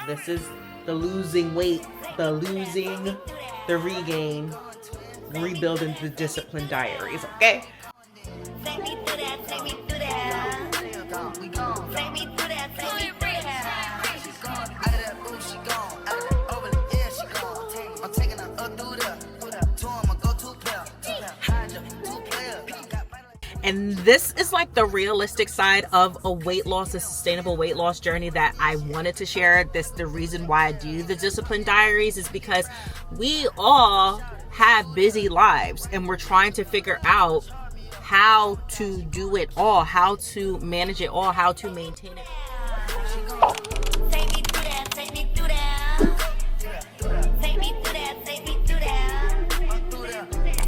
This is the losing weight, the losing, the regain, rebuilding the Discipline Diaries, okay? Take me through that, take me through that. We gon' take me through that, take me through that. She gone, out of that booth, she gone, out of that over the air, she gone. I'm taking her up through the two, I'ma go two pair, Hydra, two player. And this is like the realistic side of a weight loss, a sustainable weight loss journey that I wanted to share. The reason why I do the Discipline Diaries is because we all have busy lives and we're trying to figure out how to do it all, how to manage it all, how to maintain it. Take me through that, take me through that. Take me through that, take me through that.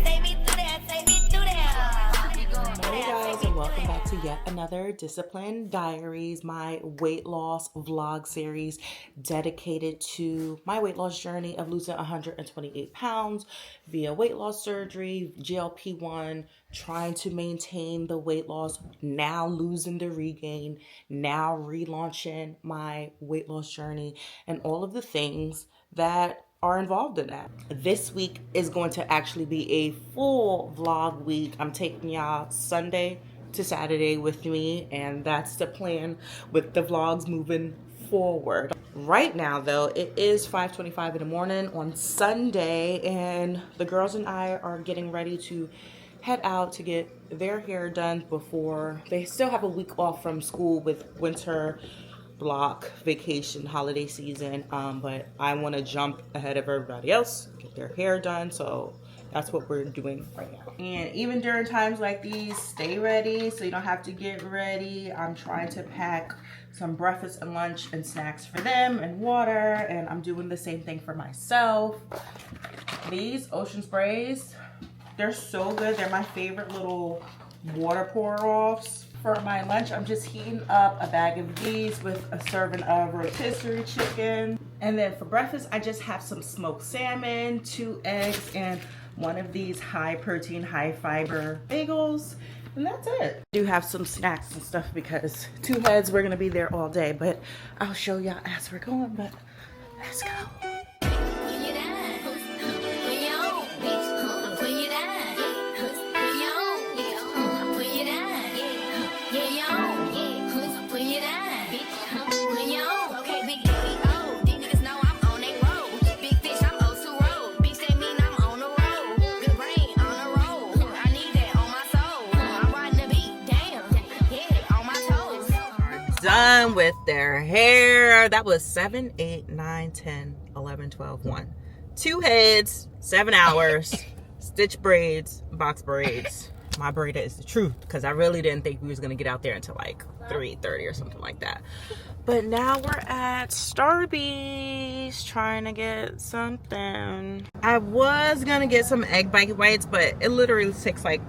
Take me through that, take me through that. Hey guys, and welcome back to yet another Discipline Diaries, my weight loss vlog series dedicated to my weight loss journey of losing 128 pounds via weight loss surgery, GLP-1, trying to maintain the weight loss, now losing the regain, now relaunching my weight loss journey, and all of the things that are involved in that. This week is going to actually be a full vlog week. I'm taking y'all Sunday to Saturday with me, and that's the plan with the vlogs moving forward. Right now though, it is 5:25 in the morning on Sunday, and the girls and I are getting ready to head out to get their hair done before they still have a week off from school with winter block vacation holiday season, but I want to jump ahead of everybody else, get their hair done, so that's what we're doing right now. And even during times like these, stay ready so you don't have to get ready. I'm trying to pack some breakfast and lunch and snacks for them and water, and I'm doing the same thing for myself. These ocean sprays, they're so good. They're my favorite little water pour-offs. For my lunch, I'm just heating up a bag of these with a serving of rotisserie chicken. And then for breakfast, I just have some smoked salmon, 2 eggs, and one of these high protein, high fiber bagels. And that's it. I do have some snacks and stuff because 2 heads, we're gonna be there all day, but I'll show y'all as we're going, but let's go. Done with their hair. That was 7, 8, 9, 10, 11, 12, 1. 2 heads, 7 hours, stitch braids, box braids. My braider is the truth because I really didn't think we was going to get out there until like 3:30 or something like that. But now we're at Starbucks trying to get something. I was going to get some egg bite whites, but it literally takes like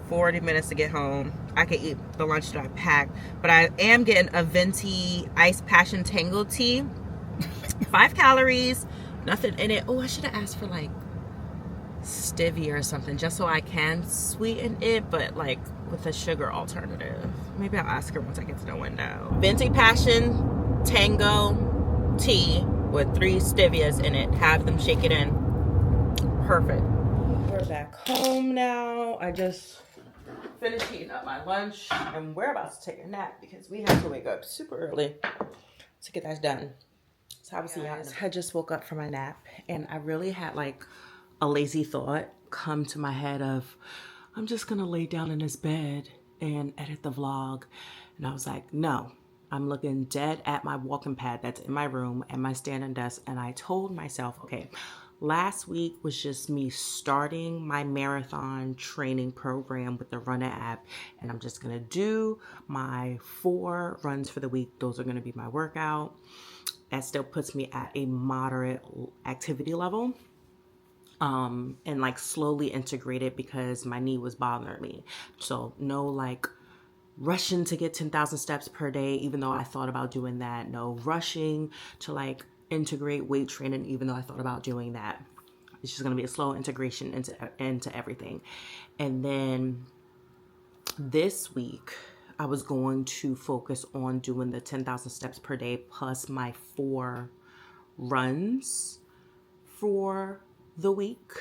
40 minutes to get home. I could eat the lunch that I packed, but I am getting a venti iced passion tango tea. 5 calories, nothing in it. Oh, I should have asked for like stevia or something just so I can sweeten it, but like with a sugar alternative. Maybe I'll ask her once I get to the window. Venti passion tango tea with 3 stevias in it. Have them shake it in. Perfect. We're back home now. I just finished heating up my lunch and we're about to take a nap because we have to wake up super early to get that done. So obviously I had just woke up from my nap and I really had like a lazy thought come to my head of, I'm just gonna lay down in this bed and edit the vlog. And I was like, no, I'm looking dead at my walking pad that's in my room and my standing desk. And I told myself, okay, last week was just me starting my marathon training program with the Runner app, and I'm just gonna do my 4 runs for the week. Those are gonna be my workout. That still puts me at a moderate activity level, and like slowly integrate it because my knee was bothering me. So no like rushing to get 10,000 steps per day, even though I thought about doing that. No rushing to like integrate weight training, even though I thought about doing that. It's just going to be a slow integration into everything. And then this week I was going to focus on doing the 10,000 steps per day plus my 4 runs for the week,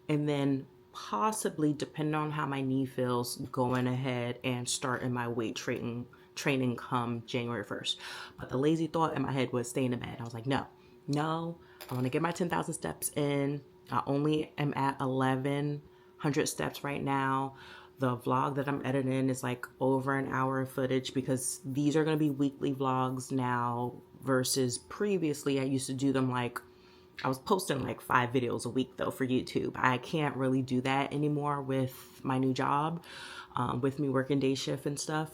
and then possibly, depending on how my knee feels, going ahead and starting my weight training come January 1st. But the lazy thought in my head was stay in the bed. I was like, no, I want to get my 10,000 steps in. I only am at 1,100 steps right now. The vlog that I'm editing is like over an hour of footage because these are going to be weekly vlogs now versus previously I used to do them like, I was posting like 5 videos a week though for YouTube. I can't really do that anymore with my new job, with me working day shift and stuff.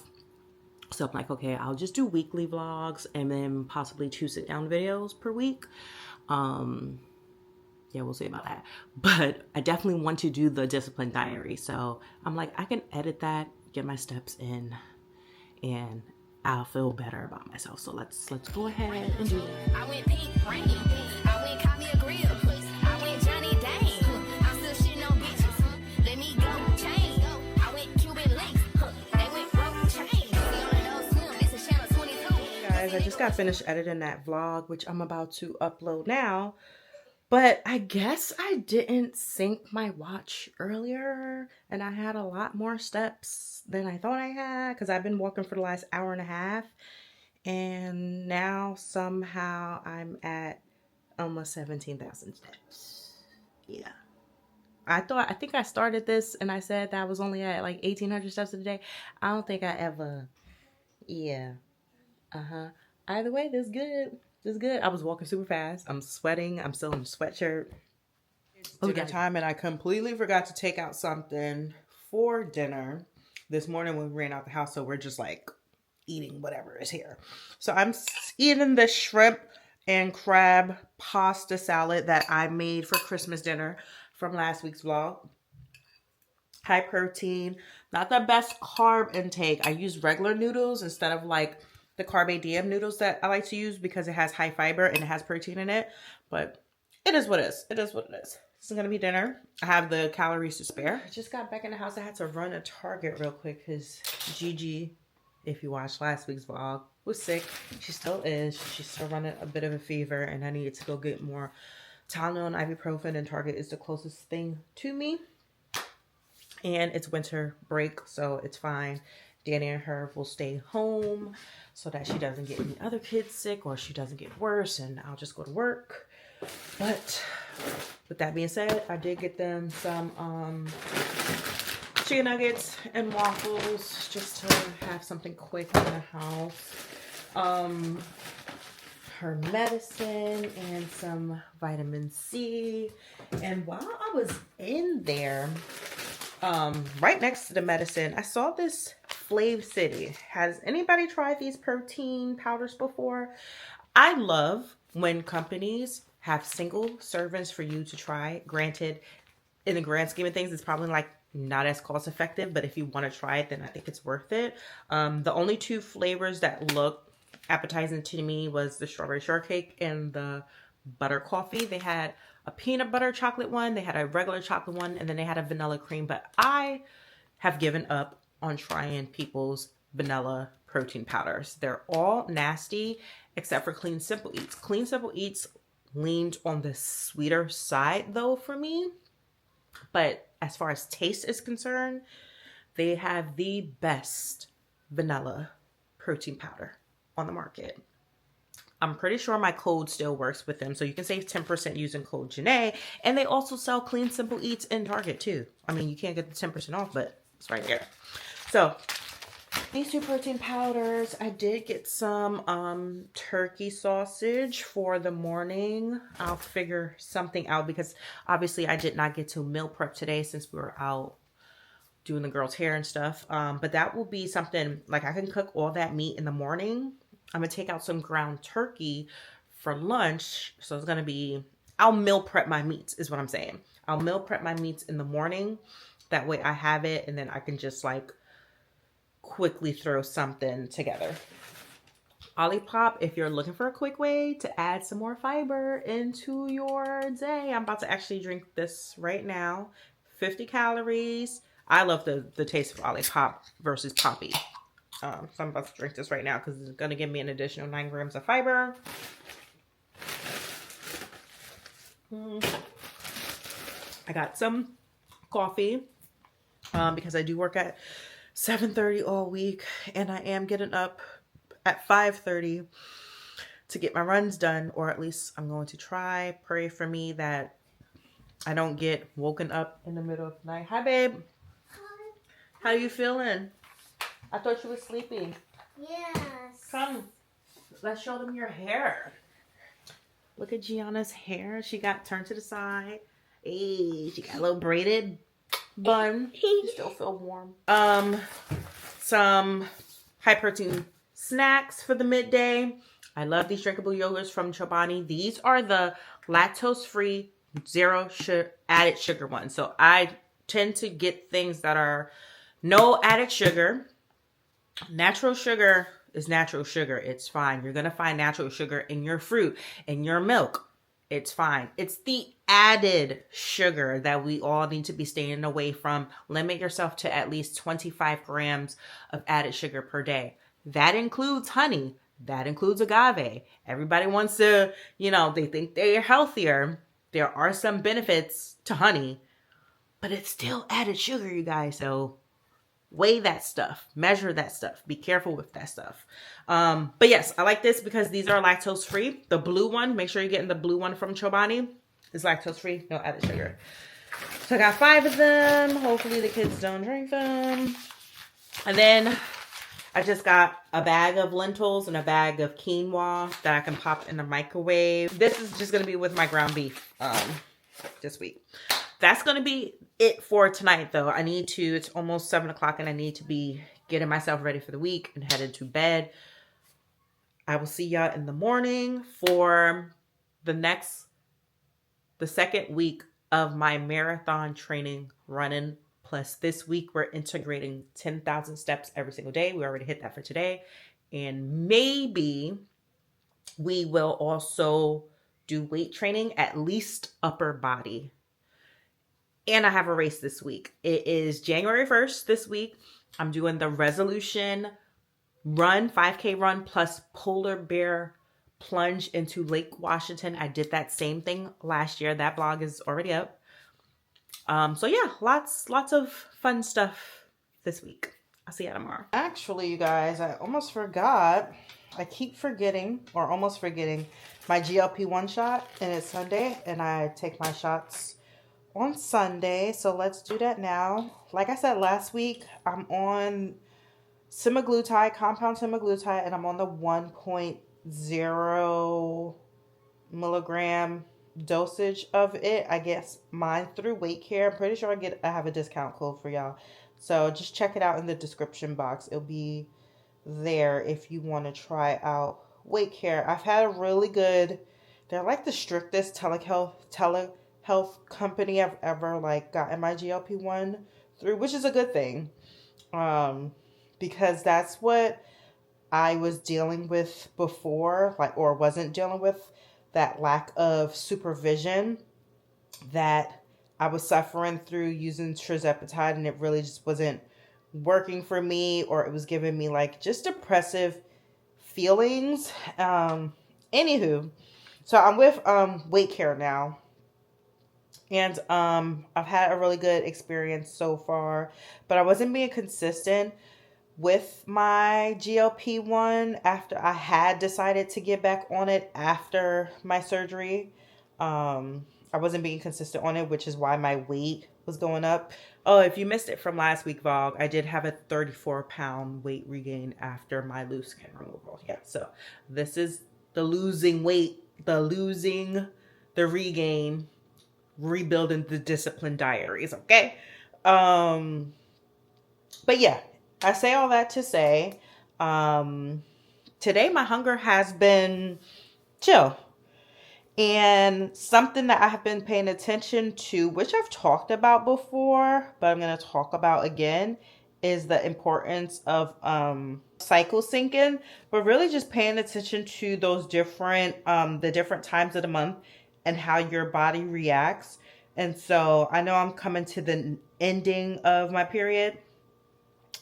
So I'm like, okay, I'll just do weekly vlogs and then possibly 2 sit down videos per week. Yeah, we'll see about that. But I definitely want to do the Discipline Diary. So I'm like, I can edit that, get my steps in, and I'll feel better about myself. So let's go ahead and do that. I went pink rain. I went caught me a grill. I went Johnny Dang. I'm still shitting on bitches. Let me go chain. I went Cuban links. They went broke chain. This is channel 22. Guys, I just got finished editing that vlog, which I'm about to upload now. But I guess I didn't sync my watch earlier, and I had a lot more steps than I thought I had because I've been walking for the last hour and a half, and now somehow I'm at almost 17,000 steps. Yeah. I think I started this and I said that I was only at like 1,800 steps a day. I don't think I ever, yeah. Either way, this is good. This is good. I was walking super fast. I'm sweating. I'm still in a sweatshirt. It's dinner time, and I completely forgot to take out something for dinner this morning when we ran out the house. So we're just like eating whatever is here. So I'm eating the shrimp and crab pasta salad that I made for Christmas dinner from last week's vlog. High protein, not the best carb intake. I use regular noodles instead of like the carb ADM noodles that I like to use because it has high fiber and it has protein in it. But it is what it is. It is what it is. This is going to be dinner. I have the calories to spare. I just got back in the house. I had to run a Target real quick because Gigi, if you watched last week's vlog, was sick. She still is. She's still running a bit of a fever, and I needed to go get more Tylenol and ibuprofen, and Target is the closest thing to me. And it's winter break, so it's fine. Danny and her will stay home so that she doesn't get any other kids sick or she doesn't get worse, and I'll just go to work. But with that being said, I did get them some chicken nuggets and waffles just to have something quick in the house. Her medicine and some vitamin C. And while I was in there, right next to the medicine, I saw this Flav City. Has anybody tried these protein powders before? I love when companies have single servings for you to try. Granted, in the grand scheme of things, it's probably like not as cost effective, but if you want to try it, then I think it's worth it. The only 2 flavors that look appetizing to me was the strawberry shortcake and the butter coffee. They had a peanut butter chocolate one, they had a regular chocolate one, and then they had a vanilla cream. But I have given up on trying people's vanilla protein powders. They're all nasty except for Clean Simple Eats. Clean Simple Eats leaned on the sweeter side though for me. But as far as taste is concerned, they have the best vanilla protein powder on the market. I'm pretty sure my code still works with them, so you can save 10% using code Janee. And they also sell Clean Simple Eats in Target too. I mean, you can't get the 10% off, but it's right there. So these 2 protein powders. I did get some turkey sausage for the morning. I'll figure something out because obviously I did not get to meal prep today since we were out doing the girls' hair and stuff. But that will be something, like I can cook all that meat in the morning. I'm going to take out some ground turkey for lunch. So it's going to be, I'll meal prep my meats is what I'm saying. I'll meal prep my meats in the morning. That way I have it and then I can just like quickly throw something together. Olipop, if you're looking for a quick way to add some more fiber into your day. I'm about to actually drink this right now. 50 calories. I love the taste of Olipop versus Poppy. So I'm about to drink this right now because it's going to give me an additional 9 grams of fiber. I got some coffee because I do work at 7:30 all week, and I am getting up at 5:30 to get my runs done, or at least I'm going to try. Pray for me that I don't get woken up in the middle of the night. Hi, babe. Hi. How you feeling? I thought you were sleeping. Yes. Come, let's show them your hair. Look at Gianna's hair. She got turned to the side. Hey, she got a little braided bun. You still feel warm. Some high protein snacks for the midday. I love these drinkable yogurts from Chobani. These are the lactose-free, zero added sugar ones. So I tend to get things that are no added sugar. Natural sugar is natural sugar. It's fine. You're going to find natural sugar in your fruit, in your milk. It's fine. It's the added sugar that we all need to be staying away from. Limit yourself to at least 25 grams of added sugar per day. That includes honey. That includes agave. Everybody wants to, they think they're healthier. There are some benefits to honey, but it's still added sugar, you guys. So weigh that stuff, measure that stuff, be careful with that stuff. But yes, I like this because these are lactose free. The blue one, make sure you're getting the blue one from Chobani. It's lactose free, no added sugar. So I got 5 of them. Hopefully the kids don't drink them. And then I just got a bag of lentils and a bag of quinoa that I can pop in the microwave. This is just going to be with my ground beef this week. That's going to be it for tonight, though. It's almost 7 o'clock, and I need to be getting myself ready for the week and headed to bed. I will see y'all in the morning for the second week of my marathon training running. Plus, this week, we're integrating 10,000 steps every single day. We already hit that for today. And maybe we will also do weight training, at least upper body. And I have a race this week. It is January 1st this week. I'm doing the Resolution Run, 5K run, plus polar bear plunge into Lake Washington. I did that same thing last year. That blog is already up. So yeah, lots of fun stuff this week. I'll see you tomorrow. Actually, you guys, I almost forgot. I keep forgetting or almost forgetting my GLP-1 shot, and it's Sunday, and I take my shots on Sunday. So let's do that now. Like I said last week, I'm on semaglutide, compound semaglutide, and I'm on the 1.0 milligram dosage of it. I guess mine through Weight Care. I'm pretty sure I have a discount code for y'all, so just check it out in the description box. It'll be there if you want to try out Weight Care. I've had a really good, they're like the strictest telehealth company I've ever gotten my GLP-1 through, which is a good thing, because that's what I was dealing with before, or wasn't dealing with, that lack of supervision that I was suffering through using tirzepatide, and it really just wasn't working for me, or it was giving me just depressive feelings. Anywho, so I'm with Weight Care now, and I've had a really good experience so far, but I wasn't being consistent with my GLP-1 after I had decided to get back on it after my surgery. I wasn't being consistent on it, which is why my weight was going up. Oh, if you missed it from last week vlog, I did have a 34-pound weight regain after my loose skin removal. Yeah, so this is the losing weight, the regain, rebuilding the Discipline Diaries, okay? But yeah, I say all that to say, today my hunger has been chill. And something that I have been paying attention to, which I've talked about before, but I'm going to talk about again, is the importance of cycle syncing, but really just paying attention to those different, the different times of the month and how your body reacts. And so I know I'm coming to the ending of my period,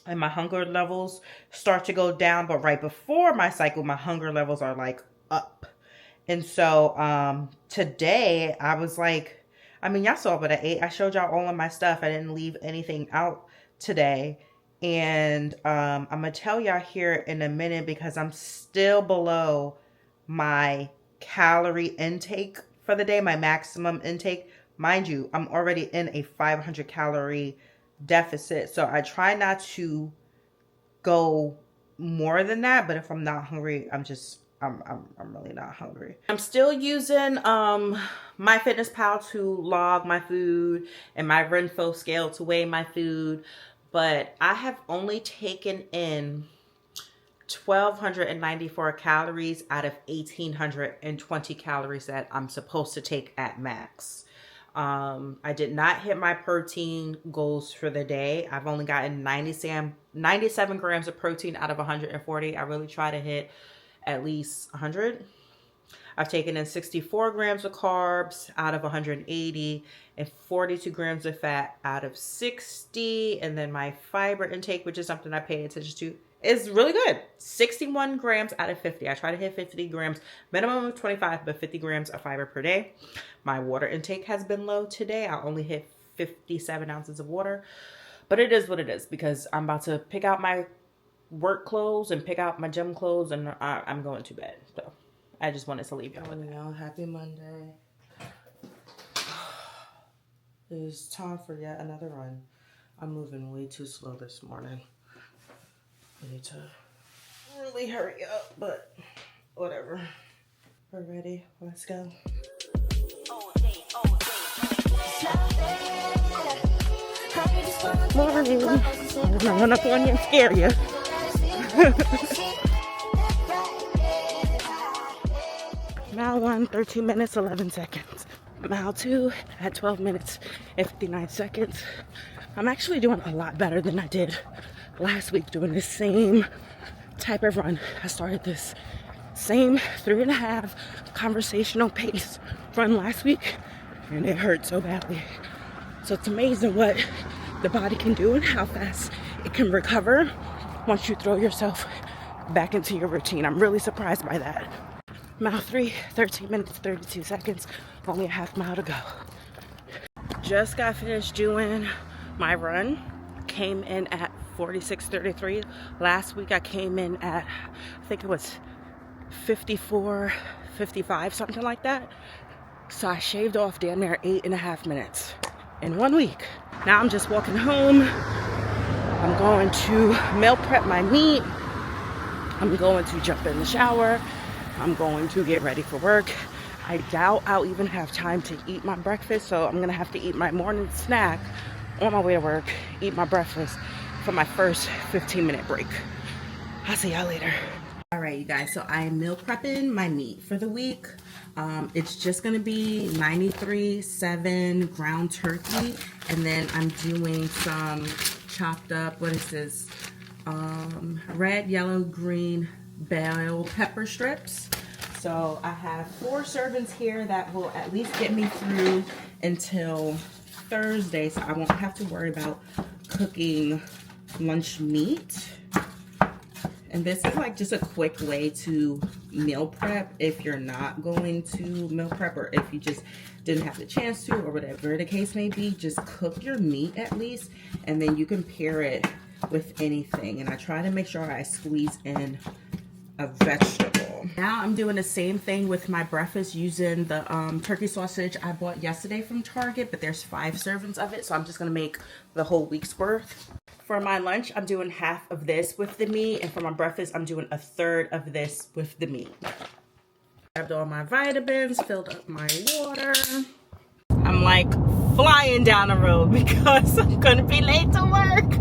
and my hunger levels start to go down, but right before my cycle, my hunger levels are up. And so today I was like, I mean, y'all saw what I ate. I showed y'all all of my stuff. I didn't leave anything out today. And I'm going to tell y'all here in a minute because I'm still below my calorie intake for the day, my maximum intake. Mind you, I'm already in a 500 calorie deficit. So I try not to go more than that, but if I'm not hungry, I'm really not hungry. I'm still using MyFitnessPal to log my food and my Renfo scale to weigh my food, but I have only taken in 1,294 calories out of 1,820 calories that I'm supposed to take at max. I did not hit my protein goals for the day. I've only gotten 97 grams of protein out of 140. I really try to hit at least 100. I've taken in 64 grams of carbs out of 180 and 42 grams of fat out of 60. And then my fiber intake, which is something I pay attention to, is really good. 61 grams out of 50. I try to hit 50 grams, minimum of 25, but 50 grams of fiber per day. My water intake has been low today. I only hit 57 ounces of water, but it is what it is because I'm about to pick out my work clothes and pick out my gym clothes, and I'm going to bed. So I just wanted to leave y'all with that. Happy Monday. It's time for yet another run. I'm moving way too slow this morning. I need to really hurry up, but whatever. We're ready. Let's go. Morning. I'm gonna run up on you and scare you. Mile 1, 13 minutes, 11 seconds. Mile 2 at 12 minutes and 59 seconds. I'm actually doing a lot better than I did last week doing the same type of run. I started this same 3.5 conversational pace run last week and it hurt so badly. So it's amazing what the body can do and how fast it can recover once you throw yourself back into your routine. I'm really surprised by that. Mile 3, 13 minutes, 32 seconds, only a half mile to go. Just got finished doing my run. Came in at 46:33. Last week I came in at, I think it was 54:55, something like that. So I shaved off damn near 8.5 minutes in 1 week. Now I'm just walking home. I'm going to meal prep my meat. I'm going to jump in the shower. I'm going to get ready for work. I doubt I'll even have time to eat my breakfast, so I'm gonna have to eat my morning snack on my way to work, eat my breakfast for my first 15-minute break. I'll see y'all later. All right, you guys, so I am meal prepping my meat for the week. It's just gonna be 93.7 ground turkey, and then I'm doing some chopped up, what is this? Red, yellow, green bell pepper strips. So I have 4 servings here that will at least get me through until Thursday, so I won't have to worry about cooking lunch meat. And this is like just a quick way to meal prep if you're not going to meal prep, or if you just didn't have the chance to, or whatever the case may be. Just cook your meat at least, and then you can pair it with anything. And I try to make sure I squeeze in a vegetable. Now I'm doing the same thing with my breakfast using the turkey sausage I bought yesterday from Target, but there's 5 servings of it, so I'm just gonna make the whole week's worth. For my lunch, I'm doing half of this with the meat, and for my breakfast, I'm doing 1/3 of this with the meat. Grabbed all my vitamins, filled up my water. I'm like flying down the road because I'm gonna be late to work.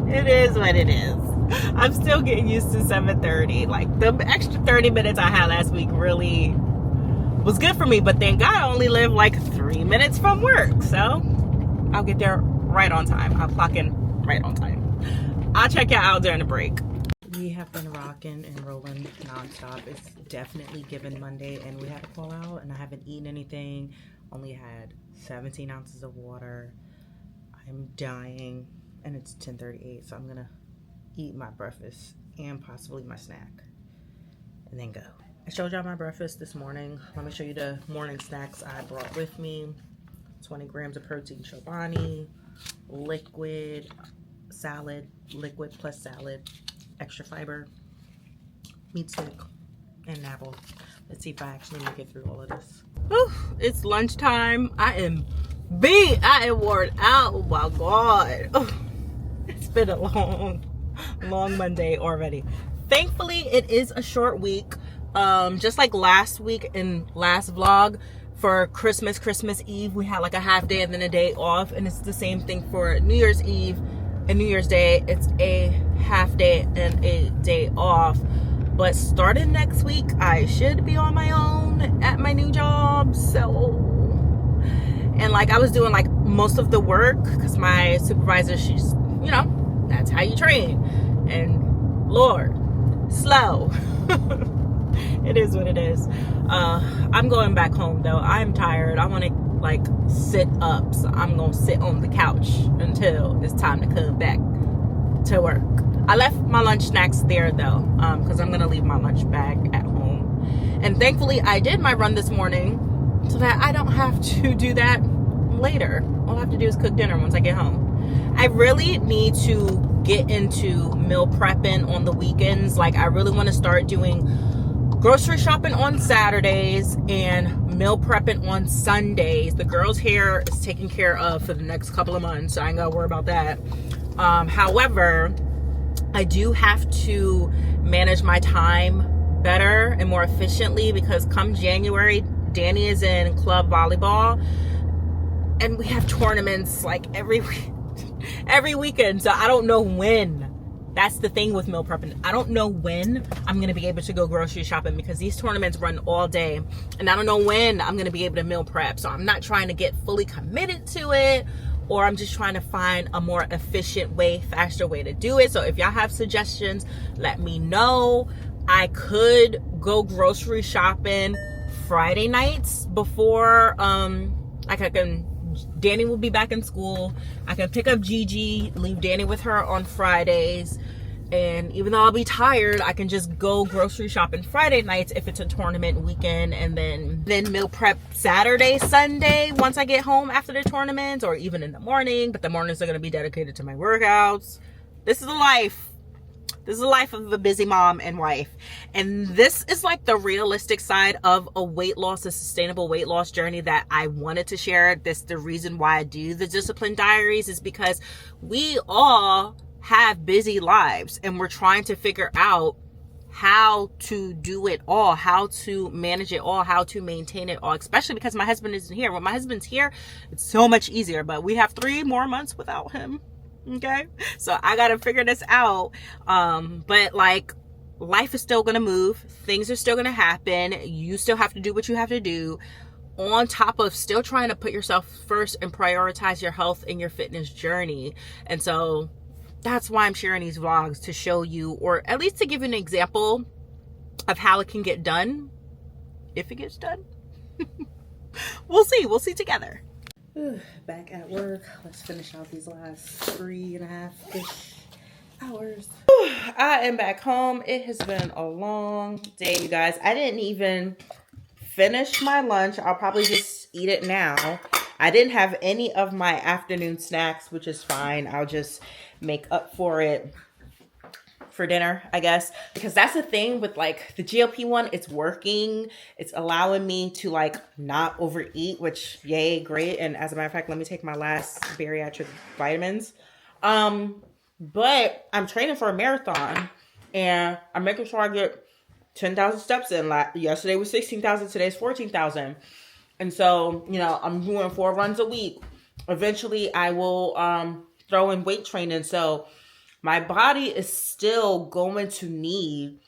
It is what it is. I'm still getting used to 7:30. Like the extra 30 minutes I had last week really was good for me, but thank God I only live like 3 minutes from work, so I'll get there right on time. I'll clock in right on time. I'll check you out during the break. We have been rocking and rolling nonstop. It's definitely given Monday, and we had a call out, and I haven't eaten anything. Only had 17 ounces of water. I'm dying, and it's 10:38, so I'm gonna eat my breakfast and possibly my snack, and then go. I showed y'all my breakfast this morning. Let me show you the morning snacks I brought with me. 20 grams of protein chobani, liquid salad, liquid plus salad, extra fiber, meat stick, and an apple. Let's see if I actually make it through all of this. Whew, it's lunchtime. I am beat. I am worn out. Oh my God. Oh, it's been a long Monday already. Thankfully, it is a short week. Just like last week and last vlog for Christmas Eve, we had like a half day and then a day off. And it's the same thing for New Year's Eve and New Year's Day. It's a half day and a day off. But starting next week, I should be on my own at my new job. So, and like I was doing like most of the work because my supervisor, she's, you know, that's how you train. And Lord, slow. It is what it is. I'm going back home though. I'm tired. I want to like sit up. So I'm going to sit on the couch until it's time to come back to work. I left my lunch snacks there though, because I'm going to leave my lunch bag at home. And thankfully I did my run this morning so that I don't have to do that later. All I have to do is cook dinner once I get home. I really need to get into meal prepping on the weekends. Like I really want to start doing grocery shopping on Saturdays and meal prepping on Sundays. The girls' hair is taken care of for the next couple of months, so I ain't gotta worry about that. However, I do have to manage my time better and more efficiently because come January, Danny is in club volleyball and we have tournaments like every weekend. So I don't know when. That's the thing with meal prepping. I don't know when I'm going to be able to go grocery shopping because these tournaments run all day. And I don't know when I'm going to be able to meal prep. So I'm not trying to get fully committed to it, or I'm just trying to find a more efficient way, faster way to do it. So if y'all have suggestions, let me know. I could go grocery shopping Friday nights before Danny will be back in school. I can pick up Gigi, leave Danny with her on Fridays. And even though I'll be tired, I can just go grocery shopping Friday nights if it's a tournament weekend, and then meal prep Saturday, Sunday once I get home after the tournaments, or even in the morning. But the mornings are going to be dedicated to my workouts. This is the life. This is the life of a busy mom and wife. And this is like the realistic side of a sustainable weight loss journey that I wanted to share. The reason why I do the Discipline Diaries is because we all have busy lives and we're trying to figure out how to do it all, how to manage it all, how to maintain it all, especially because my husband isn't here. When my husband's here, it's so much easier, but we have 3 more months without him. Okay, so I gotta figure this out. But like, life is still gonna move, things are still gonna happen, you still have to do what you have to do, on top of still trying to put yourself first and prioritize your health and your fitness journey. And so that's why I'm sharing these vlogs, to show you, or at least to give you an example of how it can get done, if it gets done. We'll see together. Back at work. Let's finish out these last 3.5-ish hours. I am back home. It has been a long day, you guys. I didn't even finish my lunch. I'll probably just eat it now. I didn't have any of my afternoon snacks, which is fine. I'll just make up for it for dinner, I guess, because that's the thing with like the GLP-1, it's working. It's allowing me to like not overeat, which yay, great. And as a matter of fact, let me take my last bariatric vitamins. But I'm training for a marathon and I'm making sure I get 10,000 steps in. Like yesterday was 16,000, today's 14,000. And so, you know, I'm doing 4 runs a week. Eventually I will throw in weight training. So my body is still going to need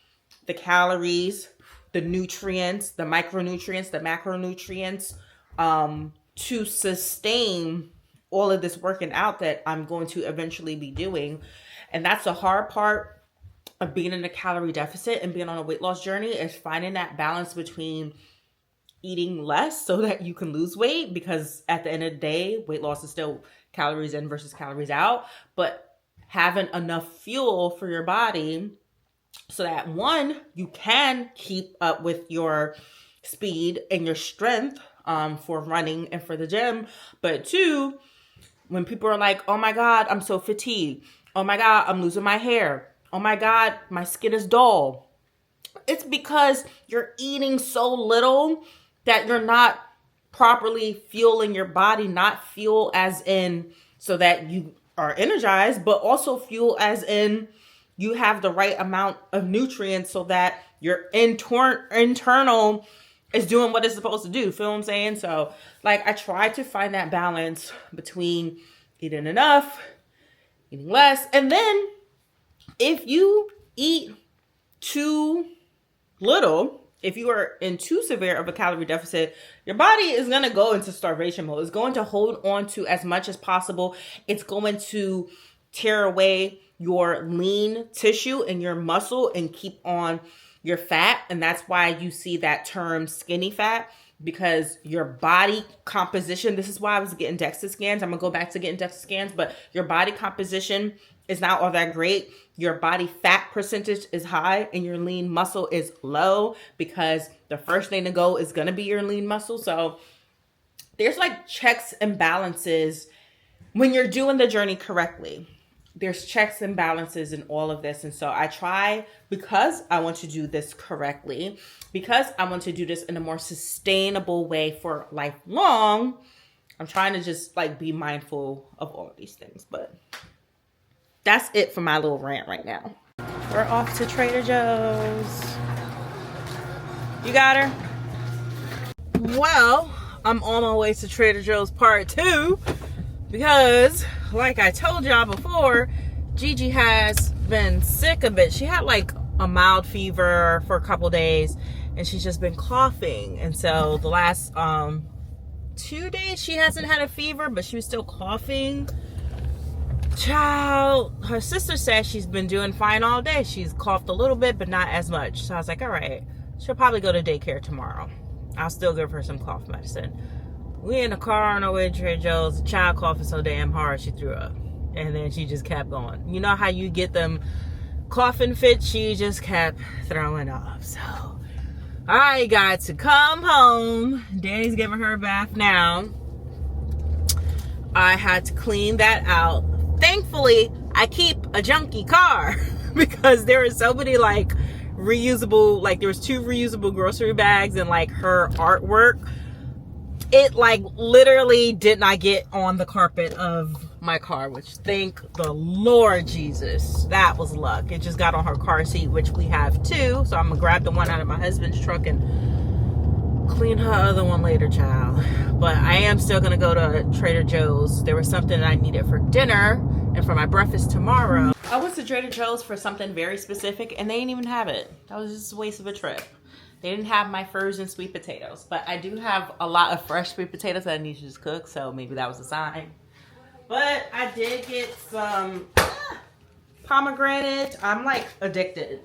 the calories, the nutrients, the micronutrients, the macronutrients, to sustain all of this working out that I'm going to eventually be doing. And that's the hard part of being in a calorie deficit and being on a weight loss journey, is finding that balance between eating less so that you can lose weight, because at the end of the day, weight loss is still calories in versus calories out, but having enough fuel for your body so that one, you can keep up with your speed and your strength for running and for the gym. But two, when people are like, oh my God, I'm so fatigued. Oh my God, I'm losing my hair. Oh my God, my skin is dull. It's because you're eating so little that you're not properly fueling your body, not fuel as in so that you are energized, but also fuel as in you have the right amount of nutrients so that your internal is doing what it's supposed to do. Feel what I'm saying? So like I try to find that balance between eating enough, eating less, and then if you eat too little, if you are in too severe of a calorie deficit, your body is going to go into starvation mode. It's going to hold on to as much as possible. It's going to tear away your lean tissue and your muscle and keep on your fat. And that's why you see that term skinny fat, because your body composition, this is why I was getting DEXA scans. I'm going to go back to getting DEXA scans, but your body composition is not all that great. Your body fat percentage is high and your lean muscle is low, because the first thing to go is going to be your lean muscle. So there's like checks and balances when you're doing the journey correctly. There's checks and balances in all of this. And so I try, because I want to do this correctly, because I want to do this in a more sustainable way for lifelong, I'm trying to just like be mindful of all of these things. But that's it for my little rant right now. We're off to Trader Joe's. You got her? Well, I'm on my way to Trader Joe's part 2 because, like I told y'all before, Gigi has been sick a bit. She had like a mild fever for a couple days and she's just been coughing. And so the last 2 days she hasn't had a fever, but she was still coughing. Child, her sister says she's been doing fine all day. She's coughed a little bit, but not as much. So I was like, all right, she'll probably go to daycare tomorrow. I'll still give her some cough medicine. We in the car on our way to Trader Joe's. The child coughing so damn hard she threw up. And then she just kept going. You know how you get them coughing fits? She just kept throwing up. So I got to come home. Danny's giving her a bath now. I had to clean that out. Thankfully, I keep a junky car because there are so many like reusable, like there was 2 reusable grocery bags and like her artwork. It like literally did not get on the carpet of my car, which thank the Lord Jesus, that was luck. It just got on her car seat, which we have 2. So I'm gonna grab the one out of my husband's truck and clean her other one later, child. But I am still gonna go to Trader Joe's. There was something that I needed for dinner and for my breakfast tomorrow. I went to Trader Joe's for something very specific and they didn't even have it. That was just a waste of a trip. They didn't have my frozen sweet potatoes, but I do have a lot of fresh sweet potatoes that I need to just cook, so maybe that was a sign. But I did get some pomegranate. I'm like addicted.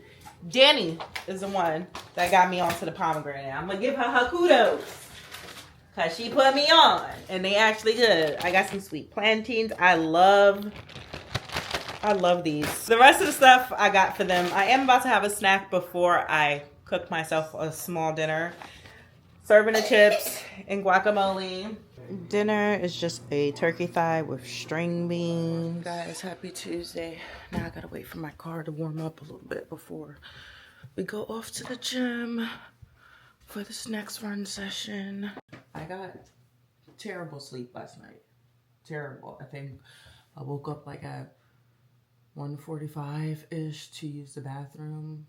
Danny is the one that got me onto the pomegranate. I'm gonna give her kudos because she put me on and they actually good. I got some sweet plantains. I love these. The rest of the stuff I got for them. I am about to have a snack before I cook myself a small dinner. Serving of chips and guacamole. Dinner is just a turkey thigh with string beans. Guys, happy Tuesday. Now I gotta wait for my car to warm up a little bit before we go off to the gym for this next run session. I got terrible sleep last night. Terrible. I think I woke up like at 1:45-ish to use the bathroom.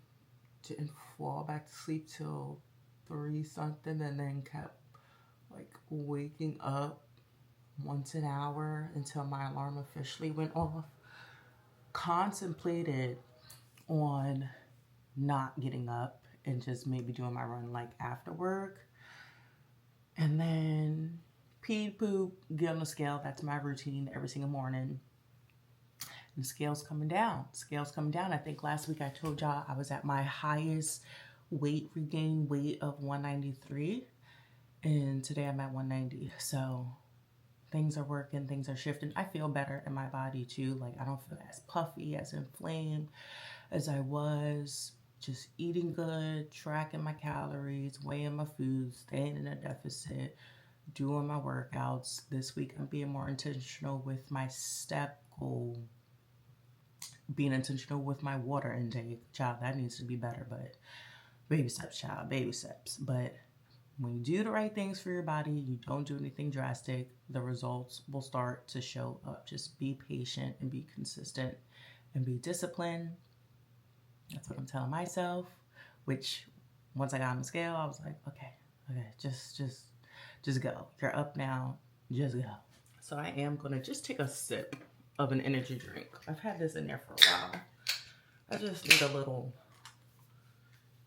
Didn't fall back to sleep till 3 something and then kept like waking up once an hour until my alarm officially went off. Contemplated on not getting up and just maybe doing my run like after work. And then pee, poop, get on the scale. That's my routine every single morning. And the scale's coming down. Scale's coming down. I think last week I told y'all I was at my highest regained weight of 193. And today I'm at 190. So things are working, things are shifting. I feel better in my body too. Like I don't feel as puffy, as inflamed as I was. just eating good, tracking my calories, weighing my food, staying in a deficit, doing my workouts. This week I'm being more intentional with my step goal, being intentional with my water intake. Child, that needs to be better, but baby steps, child, baby steps. But when you do the right things for your body, you don't do anything drastic, the results will start to show up. Just be patient and be consistent and be disciplined. That's what I'm telling myself, which once I got on the scale, I was like, okay, just go. You're up now, just go. So I am gonna just take a sip of an energy drink. I've had this in there for a while. I just need a little,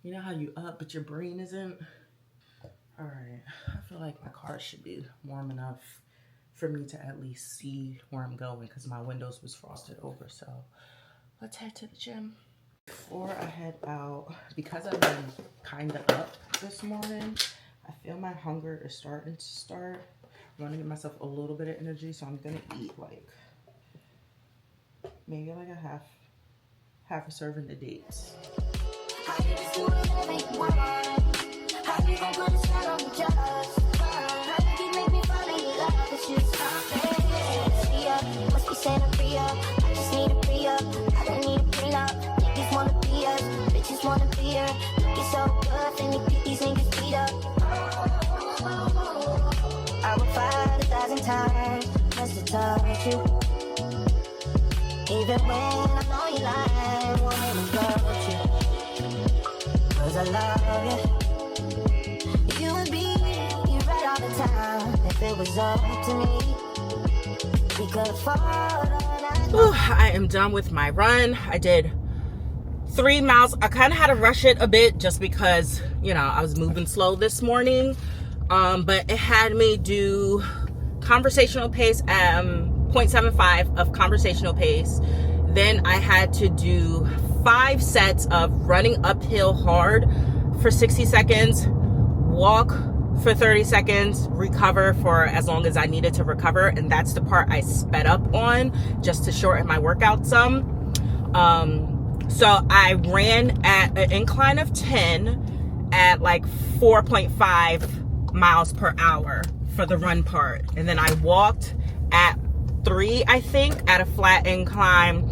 you know how you up but your brain isn't? All right, I feel like my car should be warm enough for me to at least see where I'm going because my windows was frosted over. So let's head to the gym. Before I head out, because I've been kind of up this morning, I feel my hunger is starting to start. I want to give myself a little bit of energy, so I'm gonna eat like maybe like a half a serving of dates. I would fight 1,000 times just to touch you. Even when I know you lie, won't let me hurt you. 'Cause I love you. You would be right all the time if it was up to me. We could afford all that. Ooh, I am done with my run. I did 3 miles. I kind of had to rush it a bit just because, you know, I was moving slow this morning. But it had me do conversational pace, 0.75 of conversational pace. Then I had to do 5 sets of running uphill hard for 60 seconds, walk for 30 seconds, recover for as long as I needed to recover. And that's the part I sped up on just to shorten my workout some. So I ran at an incline of 10 at like 4.5 miles per hour for the run part. And then I walked at 3, I think, at a flat incline.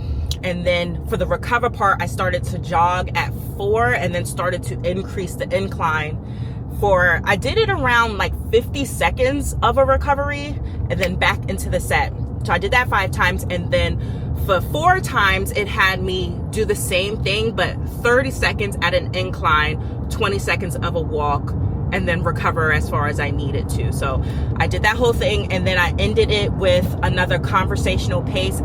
And then for the recover part, I started to jog at 4 and then started to increase the incline for, I did it around like 50 seconds of a recovery and then back into the set. So I did that 5 times, and then for 4 times it had me do the same thing, but 30 seconds at an incline, 20 seconds of a walk, and then recover as far as I needed to. So I did that whole thing, and then I ended it with another conversational pace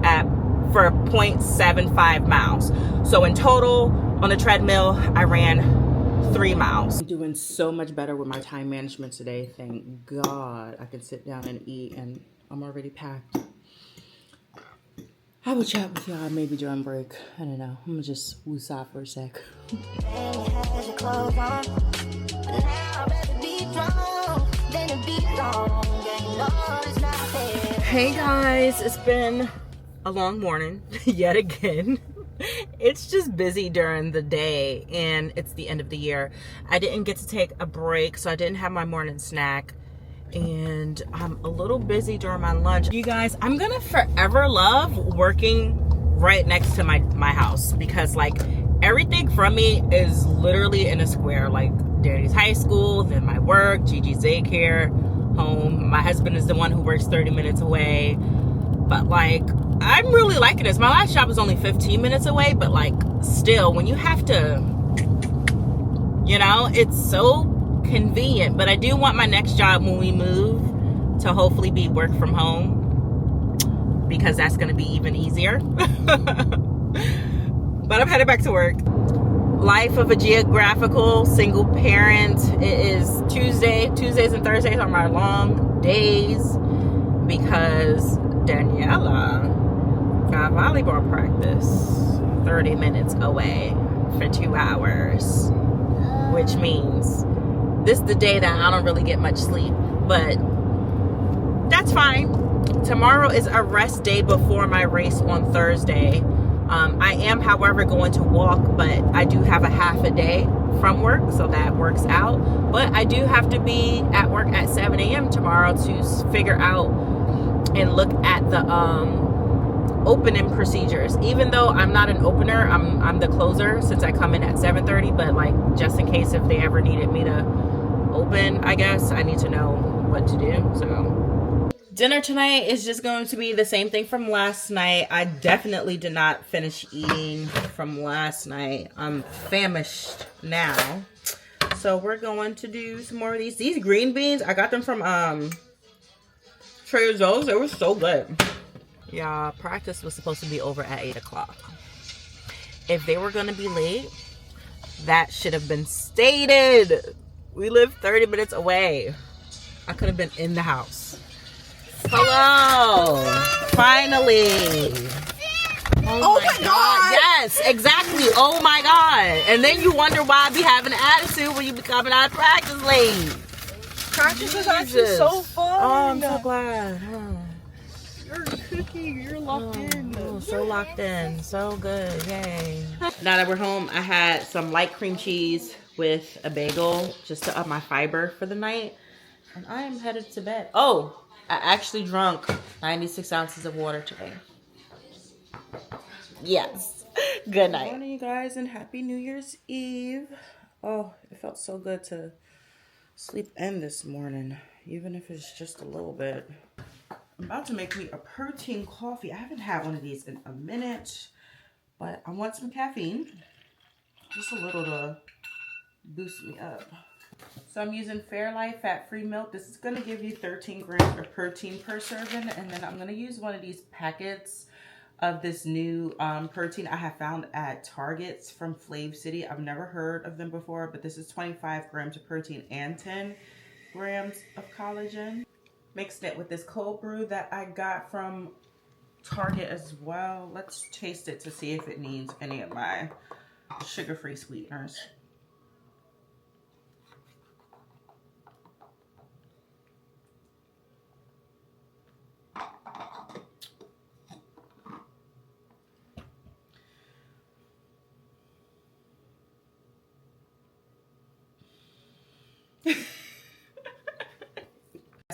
for 0.75 miles. So in total on the treadmill, I ran 3 miles. I'm doing so much better with my time management today. Thank God I can sit down and eat, and I'm already packed. I will chat with y'all maybe during break. I don't know. I'm gonna just woosah for a sec. Hey guys, it's been a long morning yet again. It's just busy during the day and it's the end of the year. I didn't get to take a break, so I didn't have my morning snack. And I'm a little busy during my lunch. You guys, I'm gonna forever love working right next to my house, because like everything from me is literally in a square. Like Danny's high school, then my work, Gigi's daycare, home. My husband is the one who works 30 minutes away. But like, I'm really liking this. My last job was only 15 minutes away, but like still, when you have to, you know, it's so convenient. But I do want my next job when we move to hopefully be work from home, because that's going to be even easier. But I'm headed back to work. Life of a geographical single parent. It is Tuesday. Tuesdays and Thursdays are my long days because Daniela got volleyball practice 30 minutes away for 2 hours, which means this is the day that I don't really get much sleep, but that's fine. Tomorrow is a rest day before my race on Thursday. I am, however, going to walk, but I do have a half a day from work, so that works out. But I do have to be at work at 7 a.m. tomorrow to figure out and look at the opening procedures. Even though I'm not an opener, I'm the closer since I come in at 7:30. But like, just in case if they ever needed me to open, I guess I need to know what to do. So dinner tonight is just going to be the same thing from last night. I definitely did not finish eating from last night. I'm famished now. So we're going to do some more of these. These green beans, I got them from Trader Joe's. They were so good. Yeah, practice was supposed to be over at 8 o'clock. If they were going to be late, that should have been stated. We live 30 minutes away. I could have been in the house. Hello. Finally. Oh my God. Yes, exactly. Oh my God. And then you wonder why I be having an attitude when you be coming out of practice late. Practice is actually so fun. Oh, I'm so glad. You're cooking. You're locked in. Oh, so locked in. So good. Yay. Now that we're home, I had some light cream cheese with a bagel just to up my fiber for the night. And I am headed to bed. Oh, I actually drank 96 ounces of water today. Yes. Good night. Good morning, you guys, and happy New Year's Eve. Oh, it felt so good to sleep in this morning, even if it's just a little bit. I'm about to make me a protein coffee. I haven't had one of these in a minute, but I want some caffeine. Just a little to boost me up. So I'm using Fairlife fat-free milk. This is going to give you 13 grams of protein per serving. And then I'm going to use one of these packets of this new protein I have found at Targets from Flav City. I've never heard of them before, but this is 25 grams of protein and 10 grams of collagen. Mixed it with this cold brew that I got from Target as well. Let's taste it to see if it needs any of my sugar-free sweeteners.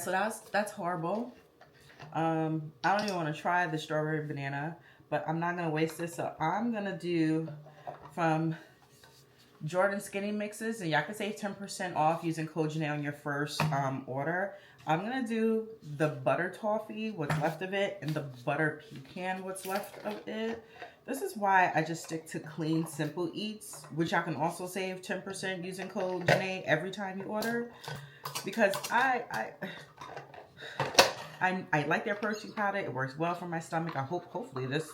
So that's horrible. I don't even want to try the strawberry banana, but I'm not gonna waste this. So I'm gonna do from Jordan Skinny Mixes, and y'all can save 10% off using code Janee on your first order. I'm gonna do the butter toffee, what's left of it, and the butter pecan, what's left of it. This is why I just stick to clean, simple eats, which I can also save 10% using code Janee every time you order, because I like their protein powder. It works well for my stomach. Hopefully this,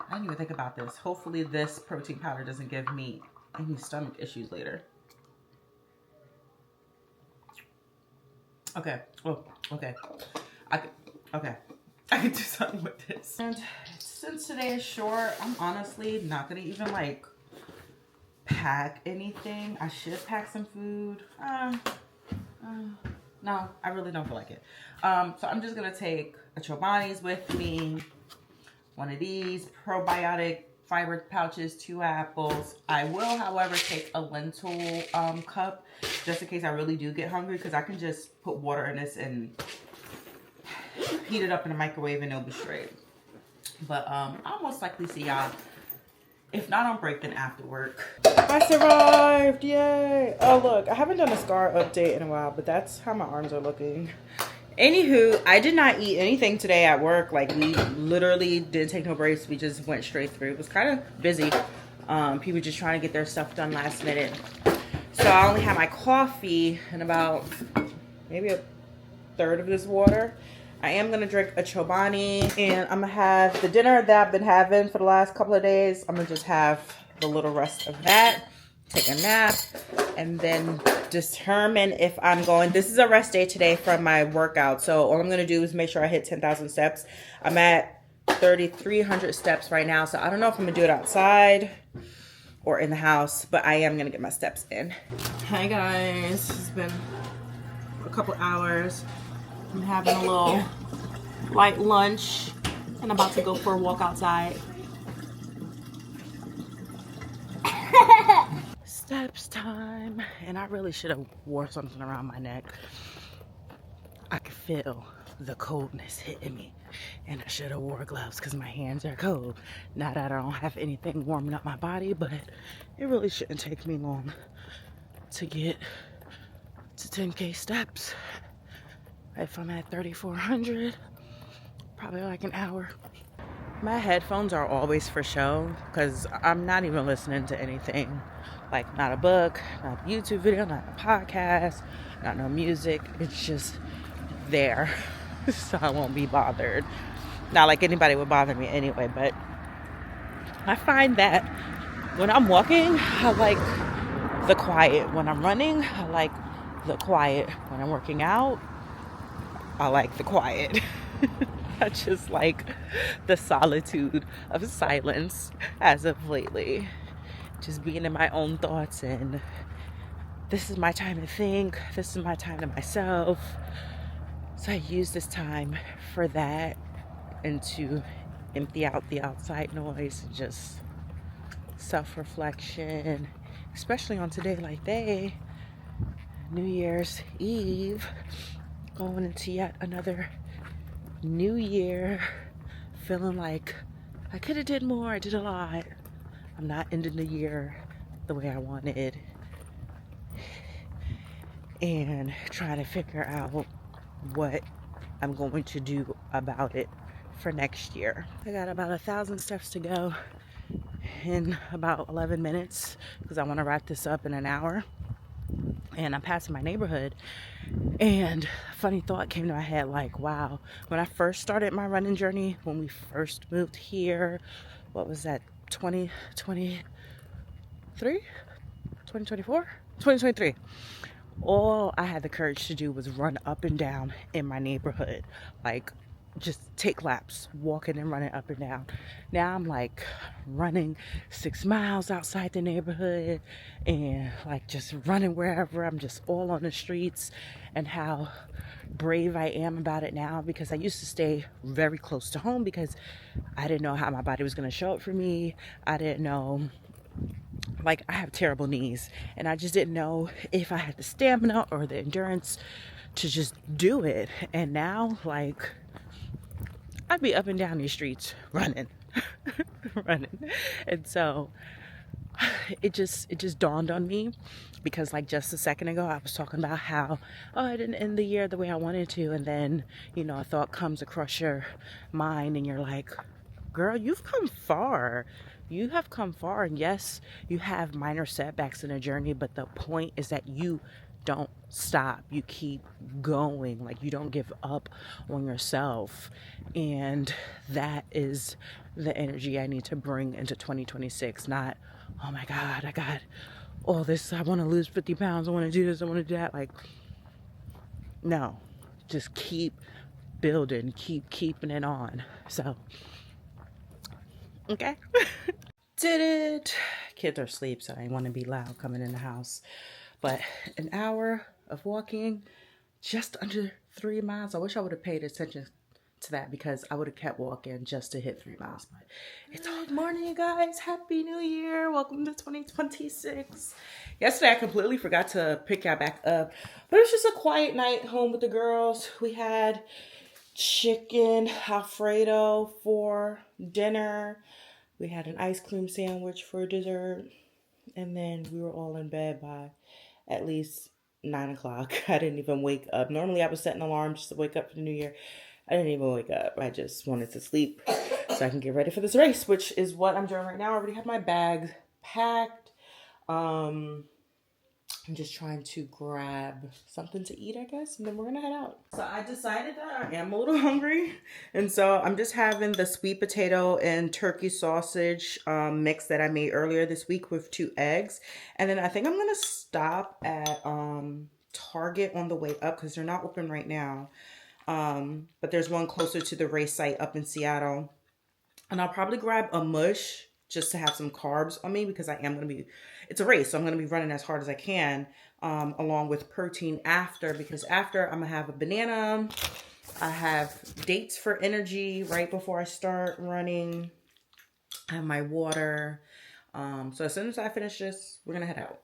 I didn't even think about this. Hopefully this protein powder doesn't give me any stomach issues later. Okay. Oh, okay. I can do something with this. And since today is short, I'm honestly not gonna even like pack anything. I should pack some food. No, I really don't feel like it. So I'm just gonna take a Chobani's with me, one of these probiotic fiber pouches, 2 apples. I will, however, take a lentil cup just in case I really do get hungry, because I can just put water in this and heat it up in the microwave and it'll be straight. But I'll most likely see y'all, if not on break, then after work. I survived! Yay! Oh look, I haven't done a scar update in a while, but that's how my arms are looking. Anywho, I did not eat anything today at work. Like, we literally didn't take no breaks. We just went straight through. It was kind of busy. People just trying to get their stuff done last minute. So I only had my coffee and about maybe a third of this water. I am going to drink a Chobani, and I'm going to have the dinner that I've been having for the last couple of days. I'm going to just have the little rest of that, take a nap, and then determine if I'm going. This is a rest day today from my workout, so all I'm going to do is make sure I hit 10,000 steps. I'm at 3,300 steps right now, so I don't know if I'm going to do it outside or in the house, but I am going to get my steps in. Hi guys, it's been a couple hours. I'm having a little light lunch and about to go for a walk outside. time, and I really should have wore something around my neck. I could feel the coldness hitting me, and I should have wore gloves because my hands are cold. Not that I don't have anything warming up my body, but it really shouldn't take me long to get to 10K steps. If I'm at 3,400, probably like an hour. My headphones are always for show because I'm not even listening to anything. Like, not a book, not a YouTube video, not a podcast, not no music. It's just there. So I won't be bothered. Not like anybody would bother me anyway, but I find that when I'm walking, I like the quiet. When I'm running, I like the quiet. When I'm working out, I like the quiet. I just like the solitude of silence as of lately. Just being in my own thoughts, and this is my time to think. This is my time to myself. So I use this time for that and to empty out the outside noise and just self-reflection, especially on today like day, New Year's Eve, going into yet another new year, feeling like I could have did more. I did a lot. I'm not ending the year the way I wanted, and trying to figure out what I'm going to do about it for next year. I got about 1,000 steps to go in about 11 minutes because I want to wrap this up in an hour. And I'm passing my neighborhood, and a funny thought came to my head, like, wow, when I first started my running journey, when we first moved here, what was that, 2023, all I had the courage to do was run up and down in my neighborhood, like just take laps, walking and running up and down. Now I'm like running 6 miles outside the neighborhood, and like just running wherever. I'm just all on the streets, and how brave I am about it now, because I used to stay very close to home because I didn't know how my body was going to show up for me. I didn't know, like, I have terrible knees, and I just didn't know if I had the stamina or the endurance to just do it. And now, like, I'd be up and down these streets running. And so it just dawned on me, because like just a second ago I was talking about how, oh, I didn't end the year the way I wanted to, and then, you know, a thought comes across your mind and you're like, girl, you've come far. You have come far, and yes, you have minor setbacks in a journey, but the point is that you don't stop. You keep going. Like, you don't give up on yourself. And that is the energy I need to bring into 2026. Not, oh my God, I got all this. I want to lose 50 pounds. I want to do this. I want to do that. Like, no, just keep building, keep keeping it on. So, okay. Did it. Kids are asleep, so I didn't want to be loud coming in the house. But an hour of walking, just under 3 miles. I wish I would have paid attention to that, because I would have kept walking just to hit 3 miles. But it's all morning, you guys. Happy New Year. Welcome to 2026. Yesterday, I completely forgot to pick y'all back up. But it was just a quiet night home with the girls. We had chicken Alfredo for dinner. We had an ice cream sandwich for dessert. And then we were all in bed by at least 9 o'clock. I didn't even wake up. Normally I would set an alarm just to wake up for the new year. I didn't even wake up. I just wanted to sleep so I can get ready for this race, which is what I'm doing right now. I already have my bags packed. I'm just trying to grab something to eat, I guess, and then we're gonna head out. So I decided that I am a little hungry, and so I'm just having the sweet potato and turkey sausage mix that I made earlier this week with 2 eggs. And then I think I'm gonna stop at Target on the way up, because they're not open right now. But there's one closer to the race site up in Seattle. And I'll probably grab a mush just to have some carbs on me, because I am going to be, it's a race, so I'm going to be running as hard as I can, along with protein after, because after I'm going to have a banana. I have dates for energy right before I start running. I have my water. So as soon as I finish this, we're going to head out.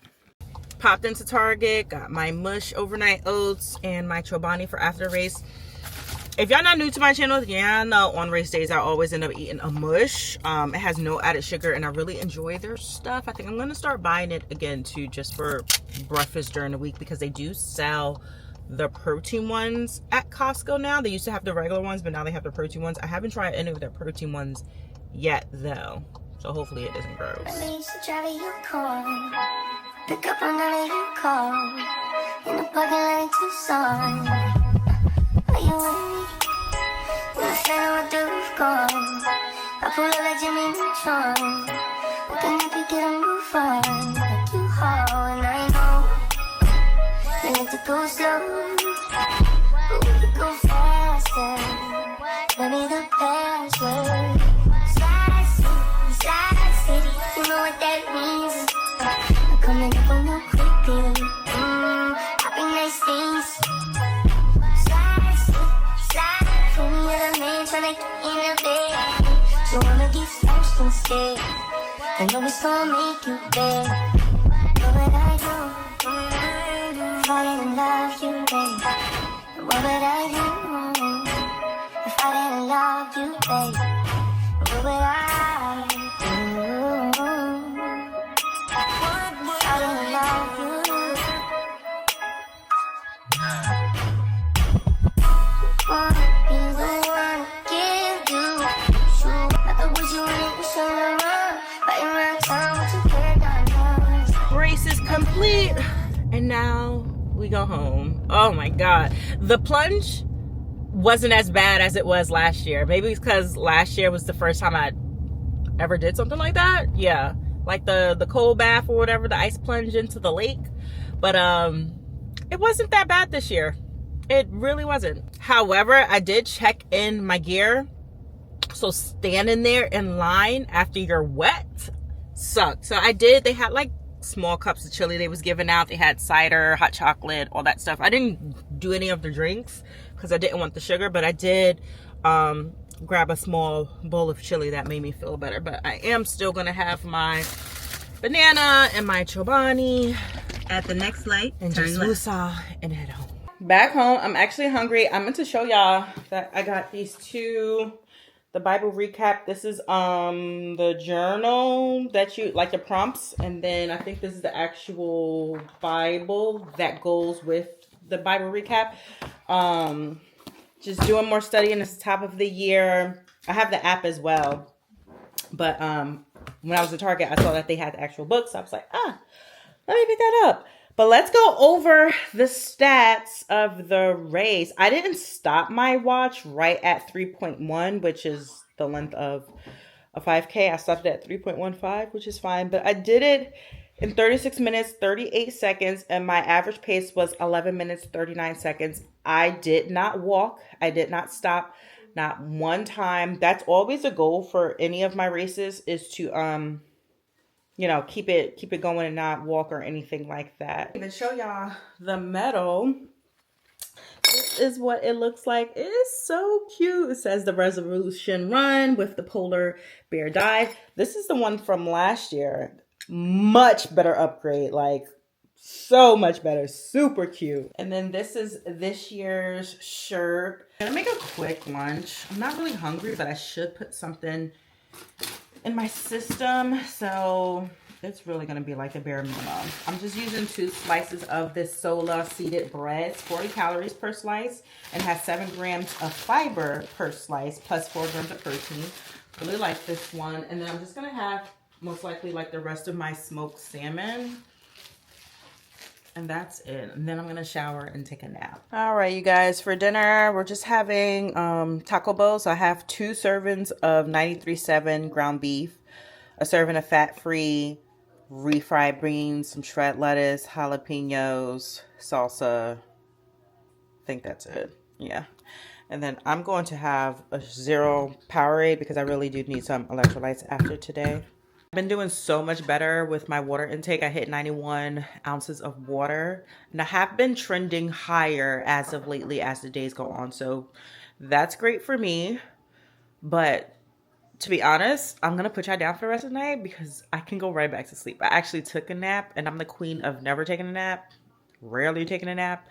popped into Target, got my Mush overnight oats and my Chobani for after the race. If y'all not new to my channel, yeah, I know on race days I always end up eating a Mush. It has no added sugar and I really enjoy their stuff. I think I'm gonna start buying it again too, just for breakfast during the week, because they do sell the protein ones at Costco now. They used to have the regular ones, but now they have the protein ones. I haven't tried any of their protein ones yet though, so hopefully it isn't gross. I used to drive you car, pick up on none of you call, in the parking lot in Tucson. Are you with me? When I stand with the roof gone, I pull up like Jimmy Neutron. Looking up, you get a move on, like you haul, and I know you need to go slow, but we could go faster. Maybe the password. Slide city, you know what that means. I'm coming up on you quickly. Happy nice things. Slide, for me, you're the man trying to get in the bed. You wanna get first instead. I know it's gonna make you bad. What would I do? If I didn't love you, babe? What would I do? If I didn't love you, babe? What would I do? If I didn't love you? Wanna be the one to give you true. I thought what you wanted was so long. Right around town, what you cared on. Race is complete and now we go home. Oh my god, the plunge wasn't as bad as it was last year. Maybe because last year was the first time I ever did something like that. Yeah, like the cold bath or whatever, the ice plunge into the lake. But it wasn't that bad this year. It really wasn't. However, I did check in my gear, so standing there in line after you're wet sucked. So I did. They had like small cups of chili they was giving out. They had cider, hot chocolate, all that stuff. I didn't do any of the drinks because I didn't want the sugar, but I did grab a small bowl of chili. That made me feel better. But I am still gonna have my banana and my Chobani At the next light, and turn just left. woosah and head home. Back home, I'm actually hungry. I meant to show y'all that I got these two, the Bible recap. This is the journal that you like, the prompts, and then I think this is the actual Bible that goes with the Bible recap. Just doing more studying. It's the top of the year. I have the app as well, but when I was at Target, I saw that they had the actual books. So I was like, let me pick that up. But let's go over the stats of the race. I didn't stop my watch right at 3.1, which is the length of a 5K. I stopped it at 3.15, which is fine. But I did it in 36 minutes, 38 seconds, and my average pace was 11 minutes, 39 seconds. I did not walk. I did not stop, not one time. That's always a goal for any of my races, is to you know, keep it going and not walk or anything like that. Even show y'all the medal. This is what it looks like. It is so cute. It says the Resolution Run with the polar bear dive. This is the one from last year. Much better upgrade, like so much better. Super cute. And then this is this year's shirt. I'm gonna make a quick lunch. I'm not really hungry, but I should put something in my system, so it's really going to be like a bare minimum. I'm just using 2 slices of this Sola seeded bread. It's 40 calories per slice and has 7 grams of fiber per slice plus 4 grams of protein. Really like this one. And then I'm just going to have most likely like the rest of my smoked salmon. And that's it. And then I'm going to shower and take a nap. All right, you guys, for dinner, we're just having taco bowls. So I have 2 servings of 93.7 ground beef, a serving of fat-free refried beans, some shredded lettuce, jalapenos, salsa. I think that's it. Yeah. And then I'm going to have a 0 Powerade because I really do need some electrolytes after today. I've been doing so much better with my water intake. I hit 91 ounces of water, and I have been trending higher as of lately as the days go on. So that's great for me, but to be honest, I'm going to put y'all down for the rest of the night because I can go right back to sleep. I actually took a nap, and I'm the queen of never taking a nap, rarely taking a nap.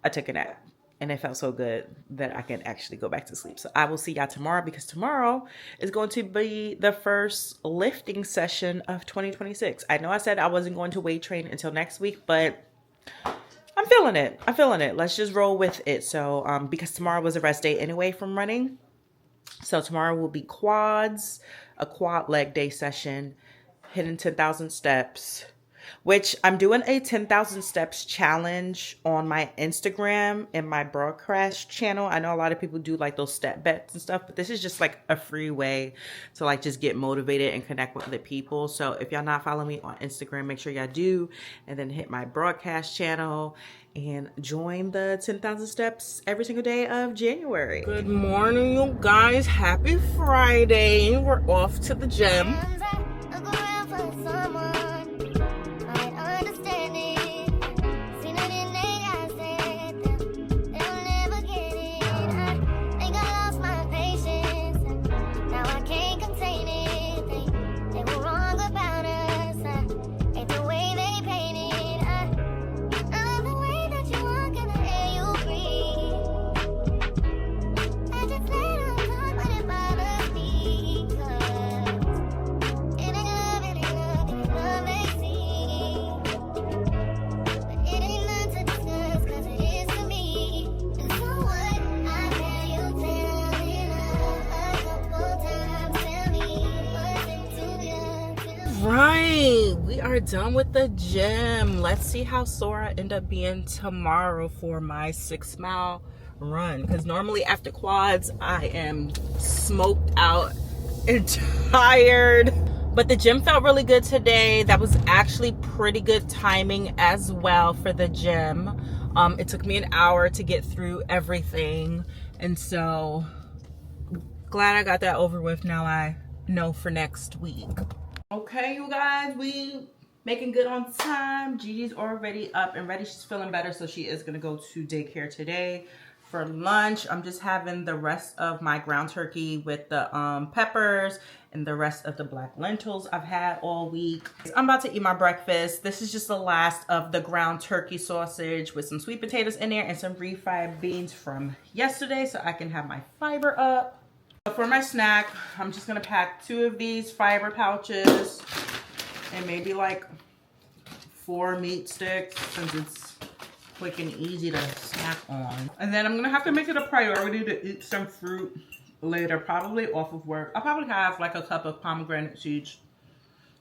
I took a nap, and it felt so good that I can actually go back to sleep. So I will see y'all tomorrow, because tomorrow is going to be the first lifting session of 2026. I know I said I wasn't going to weight train until next week, but I'm feeling it. I'm feeling it. Let's just roll with it. So because tomorrow was a rest day anyway from running. So tomorrow will be quads, a quad leg day session, hitting 10,000 steps, which I'm doing a 10,000 steps challenge on my Instagram and my broadcast channel. I know a lot of people do like those step bets and stuff, but this is just like a free way to like just get motivated and connect with other people. So if y'all not following me on Instagram, make sure y'all do, and then hit my broadcast channel and join the 10,000 steps every single day of January. Good morning, you guys. Happy Friday. We're off to the gym. Right, we are done with the gym. Let's see how sore I end up being tomorrow for my 6-mile run, because normally after quads I am smoked out and tired, but the gym felt really good today. That was actually pretty good timing as well for the gym. It took me an hour to get through everything, and so glad I got that over with. Now I know for next week. Okay, you guys, we making good on time. Gigi's already up and ready. She's feeling better, so she is going to go to daycare today. For lunch, I'm just having the rest of my ground turkey with the peppers and the rest of the black lentils I've had all week. I'm about to eat my breakfast. This is just the last of the ground turkey sausage with some sweet potatoes in there and some refried beans from yesterday, so I can have my fiber up. For my snack, I'm just gonna pack 2 of these fiber pouches and maybe like 4 meat sticks, since it's quick and easy to snack on. And then I'm gonna have to make it a priority to eat some fruit later, probably off of work. I'll probably have like a cup of pomegranate seeds,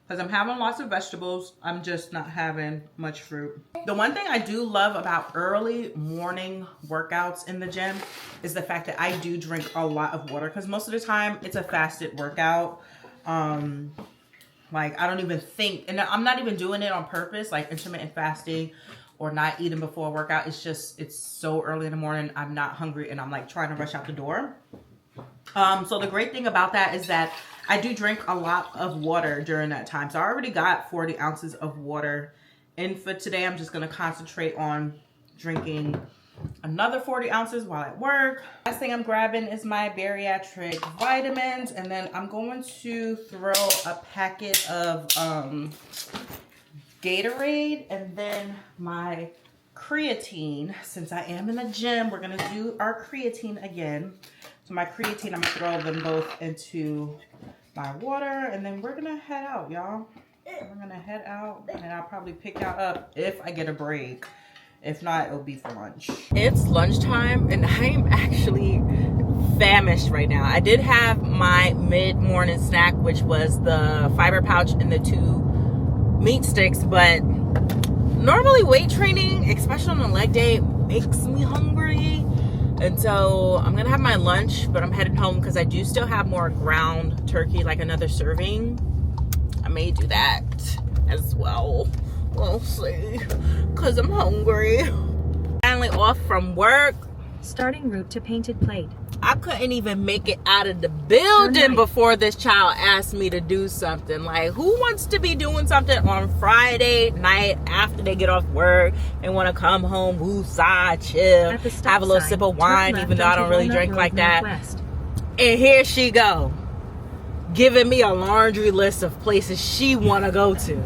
because I'm having lots of vegetables. I'm just not having much fruit. The one thing I do love about early morning workouts in the gym is the fact that I do drink a lot of water, because most of the time it's a fasted workout. Like I don't even think, and I'm not even doing it on purpose, like intermittent fasting or not eating before a workout. It's just, it's so early in the morning. I'm not hungry and I'm like trying to rush out the door. So the great thing about that is that I do drink a lot of water during that time. So I already got 40 ounces of water in for today. I'm just going to concentrate on drinking another 40 ounces while at work. Last thing I'm grabbing is my bariatric vitamins. And then I'm going to throw a packet of Gatorade and then my creatine. Since I am in the gym, we're going to do our creatine again. So my creatine, I'm going to throw them both into my water, and then we're going to head out, y'all. We're going to head out, and I'll probably pick y'all up if I get a break. If not, it'll be for lunch. It's lunchtime, and I'm actually famished right now. I did have my mid-morning snack, which was the fiber pouch and the 2 meat sticks, but normally weight training, especially on a leg day, makes me hungry. And so I'm gonna have my lunch, but I'm headed home because I do still have more ground turkey, like another serving. I may do that as well. We'll see, because I'm hungry. Finally off from work. Starting route to Painted Plate. I couldn't even make it out of the building before this child asked me to do something. Like, who wants to be doing something on Friday night after they get off work and want to come home, woosah, chill, have a little sip of wine, even though I don't really drink like that. And here she go. giving me a laundry list of places she want to go to.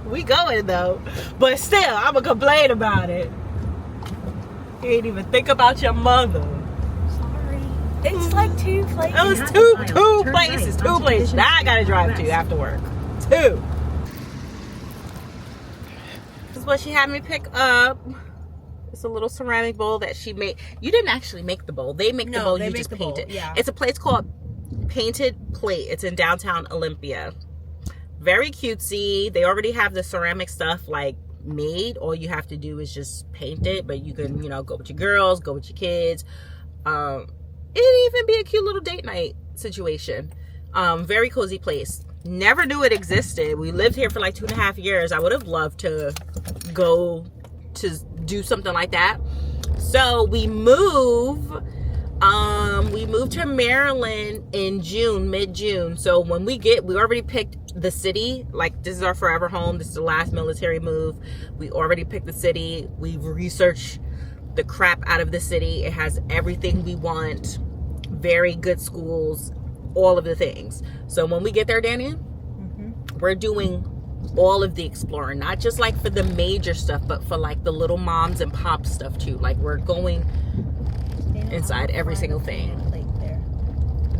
We going though, but still, I'm gonna complain about it. You ain't even think about your mother. Sorry. It's like 2 places. It was two places. Now I gotta drive to after work. 2. This is what she had me pick up. It's a little ceramic bowl that she made. You didn't actually make the bowl. They make the bowl. You just paint it. Yeah. It's a place called Painted Plate. It's in downtown Olympia. Very cutesy. They already have the ceramic stuff like made. All you have to do is just paint it. But you can, go with your girls, go with your kids. It'd even be a cute little date night situation. Very cozy place. Never knew it existed. We lived here for like 2.5 years. I would have loved to go to do something like that. So we moved to Maryland in mid-June. So when we already picked the city. Like, this is our forever home. This is the last military move. We already picked the city. We've researched the crap out of the city. It has everything we want. Very good schools, all of the things. So when we get there, Danny, we're doing all of the exploring, not just like for the major stuff, but for like the little moms and pop stuff too. Like, we're going inside every single thing.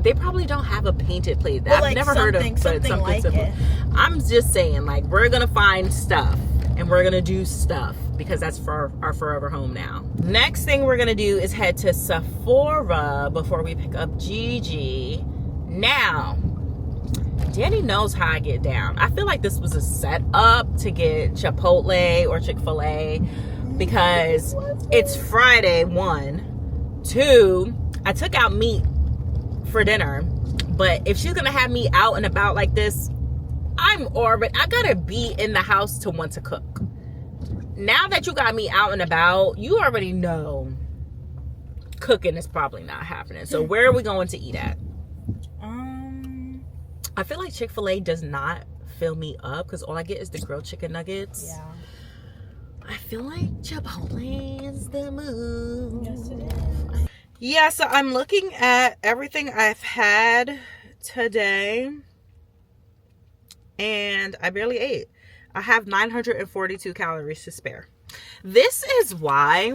They probably don't have a painted plate. Well, I've never heard of something like similar. it. I'm just saying, like, we're gonna find stuff and we're gonna do stuff because that's for our forever home now. Next thing we're gonna do is head to Sephora before we pick up Gigi. Now, Danny knows how I get down. I feel like this was a setup to get Chipotle or Chick-fil-A because it's Friday, 1. 2, I took out meat for dinner, but if she's gonna have me out and about like this, I gotta be in the house to want to cook. Now that you got me out and about, you already know cooking is probably not happening. So where are we going to eat at? I feel like Chick-fil-A does not fill me up because all I get is the grilled chicken nuggets. Yeah. I feel like Chipotle is the move. Yes, it is. Yeah, so I'm looking at everything I've had today, and I barely ate. I have 942 calories to spare. This is why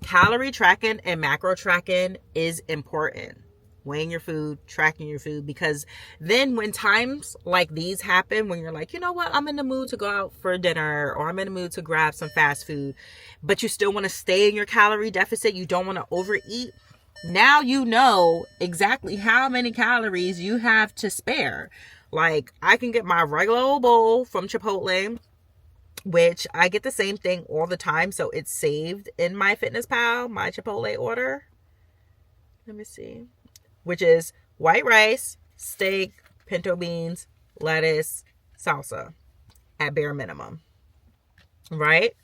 calorie tracking and macro tracking is important. Weighing your food, tracking your food, because then when times like these happen, when you're like, you know what, I'm in the mood to go out for dinner, or I'm in the mood to grab some fast food, but you still want to stay in your calorie deficit, you don't want to overeat. Now you know exactly how many calories you have to spare. Like, I can get my regular old bowl from Chipotle, which I get the same thing all the time, so it's saved in my FitnessPal, my Chipotle order. Let me see. Which is white rice, steak, pinto beans, lettuce, salsa at bare minimum. Right?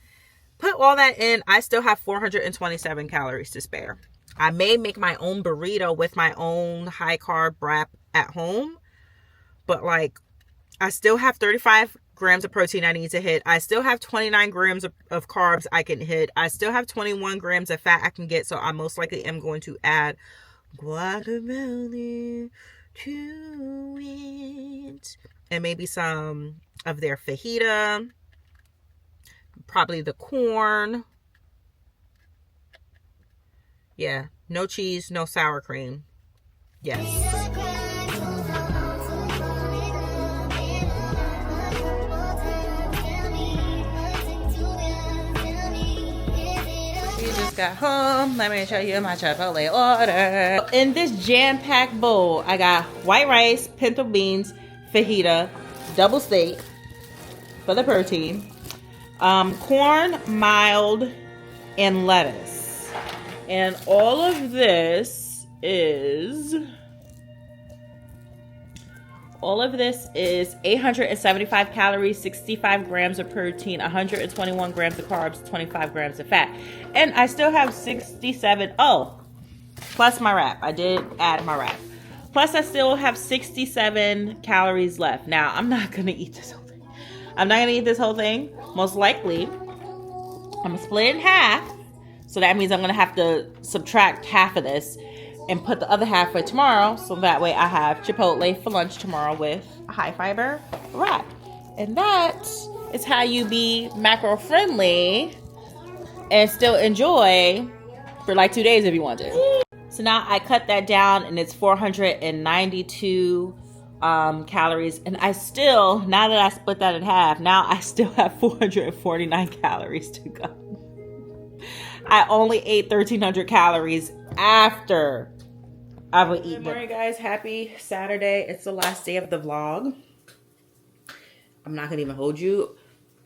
Put all that in, I still have 427 calories to spare. I may make my own burrito with my own high carb wrap at home, but like, I still have 35 grams of protein I need to hit. I still have 29 grams of carbs I can hit. I still have 21 grams of fat I can get, so I most likely am going to add guacamole to it, and maybe some of their fajita, probably the corn. Yeah, no cheese, no sour cream. Yes. Got home. Let me show you my Chipotle order. In this jam-packed bowl, I got white rice, pinto beans, fajita, double steak for the protein, corn, mild, and lettuce. And all of this is 875 calories, 65 grams of protein, 121 grams of carbs, 25 grams of fat. And I still have 67, plus my wrap. I did add my wrap. Plus I still have 67 calories left. Now, I'm not going to eat this whole thing. Most likely, I'm going to split it in half. So that means I'm going to have to subtract half of this. and put the other half for tomorrow, so that way I have Chipotle for lunch tomorrow with a high fiber wrap. And that is how you be macro friendly and still enjoy for like 2 days if you want to. So now I cut that down and it's 492 calories, and I still, now that I split that in half, now I still have 449 calories to go. I only ate 1,300 calories after I would eat. Good morning, guys. Happy Saturday. It's the last day of the vlog. I'm not gonna even hold you.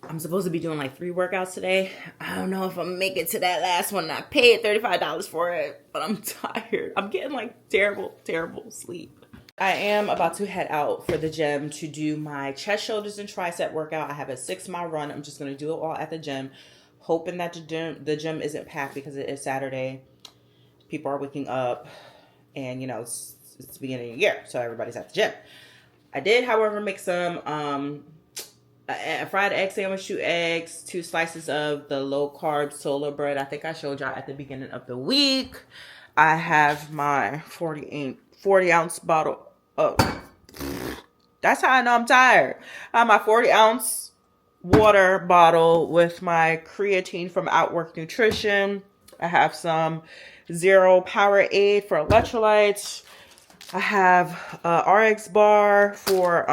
I'm supposed to be doing like 3 workouts today. I don't know if I'm gonna make it to that last one. I paid $35 for it, but I'm tired. I'm getting like terrible sleep. I am about to head out for the gym to do my chest, shoulders, and tricep workout. I have a 6-mile run. I'm just gonna do it all at the gym, hoping that the gym isn't packed because it is Saturday. People are waking up, and you know it's the beginning of the year, so everybody's at the gym. I did, however, make some a fried egg sandwich, 2 eggs, 2 slices of the low carb solo bread. I think I showed y'all at the beginning of the week. I have my 40 ounce bottle. Oh, that's how I know I'm tired. I have my 40 ounce water bottle with my creatine from Outwork Nutrition. I have some Zero Powerade for electrolytes. I have a RX bar for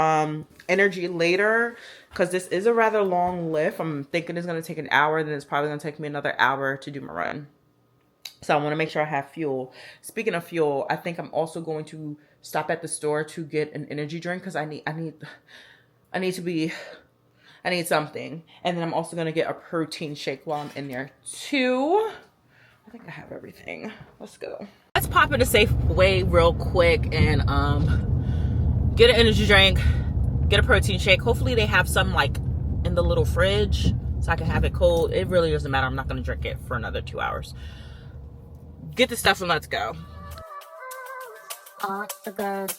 energy later, because this is a rather long lift. I'm thinking it's going to take an hour, then it's probably going to take me another hour to do my run. So I want to make sure I have fuel. Speaking of fuel, I think I'm also going to stop at the store to get an energy drink, because I need something. And then I'm also going to get a protein shake while I'm in there too. I think I have everything. Let's go. Let's pop into Safeway real quick and get an energy drink, get a protein shake. Hopefully they have some like in the little fridge so I can have it cold. It really doesn't matter. I'm not going to drink it for another 2 hours. Get the stuff and let's go. All the girls.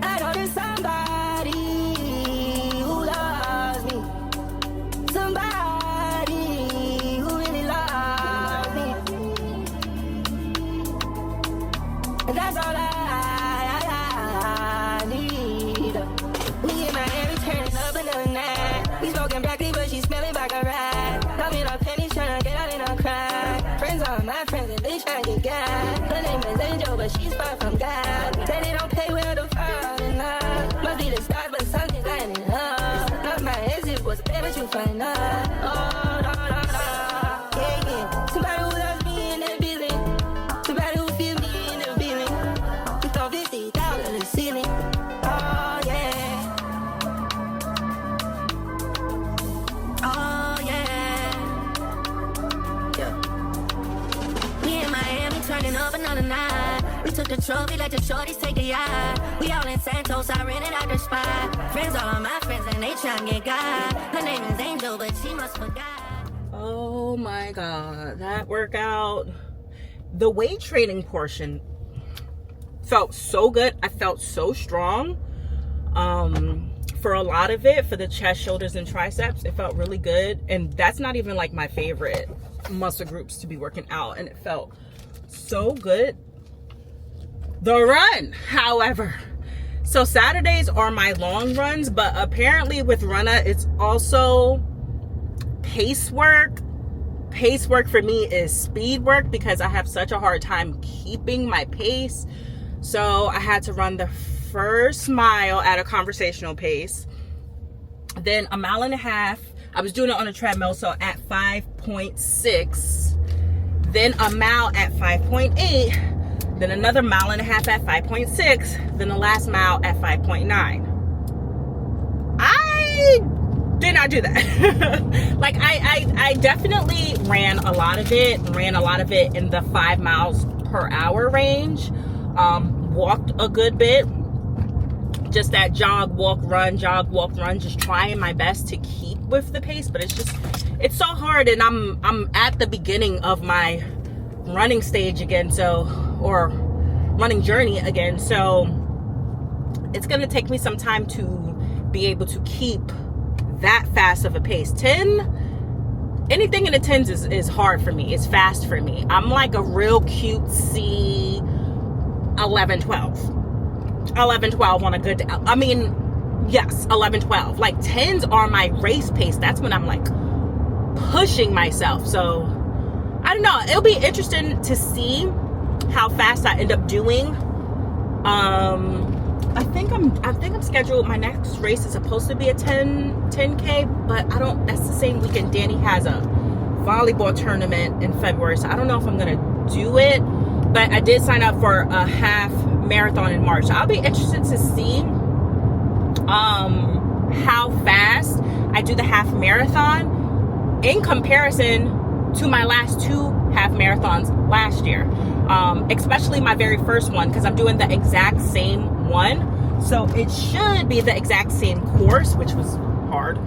I know there's somebody who loves me. Somebody who really loves me. And that's all I need. We in Miami turning up another night. We smoking broccoli, but she smelling like a rat. I'm in our pennies trying to get out in a cry. Friends are my friends and they try to get God. Her name is Angel, but she's far from God. Say they don't pay well to fall in love. Must be the stars, but something's lighting up. Not my exit was bad, but you find out. Oh, no, no, no. Yeah, yeah. Somebody who loves me in the building. Somebody who feels me in the building. We throw 50,000 in the ceiling. Oh, yeah. Oh, yeah. Yeah. We in Miami turning up another night. We took the trophy, let the shorties take the yacht. We all in Santos, I rented out the spot. Friends are all my friends and they tryna get God. Her name is Angel, but she must forgot. Oh my God, that workout. The weight training portion felt so good. I felt so strong. For a lot of it, for the chest, shoulders, and triceps, it felt really good. And that's not even like my favorite muscle groups to be working out. And it felt so good. The run, however. So Saturdays are my long runs, but apparently with Runna, it's also pace work. Pace work for me is speed work because I have such a hard time keeping my pace. So I had to run the first mile at a conversational pace, then a mile and a half. I was doing it on a treadmill, so at 5.6, then a mile at 5.8, then another mile and a half at 5.6, then the last mile at 5.9. I did not do that. Like I definitely ran a lot of it in the 5 miles per hour range. Walked a good bit, just that jog, walk, run, just trying my best to keep with the pace, but it's so hard, and I'm at the beginning of my running stage again, or running journey again, so it's gonna take me some time to be able to keep that fast of a pace. 10 anything in the tens is hard for me. It's fast for me. I'm like a real cutesy 11-12 on a good day. I mean, yes, 11-12. Like 10s are my race pace. That's when I'm like pushing myself. So I don't know. It'll be interesting to see how fast I end up doing. I think I'm scheduled. My next race is supposed to be a 10K, but that's the same weekend Danny has a volleyball tournament in February, so I don't know if I'm gonna do it. But I did sign up for a half marathon in March, so I'll be interested to see how fast I do the half marathon in comparison to my last 2 half marathons last year, especially my very first one, because I'm doing the exact same one, so it should be the exact same course, which was hard.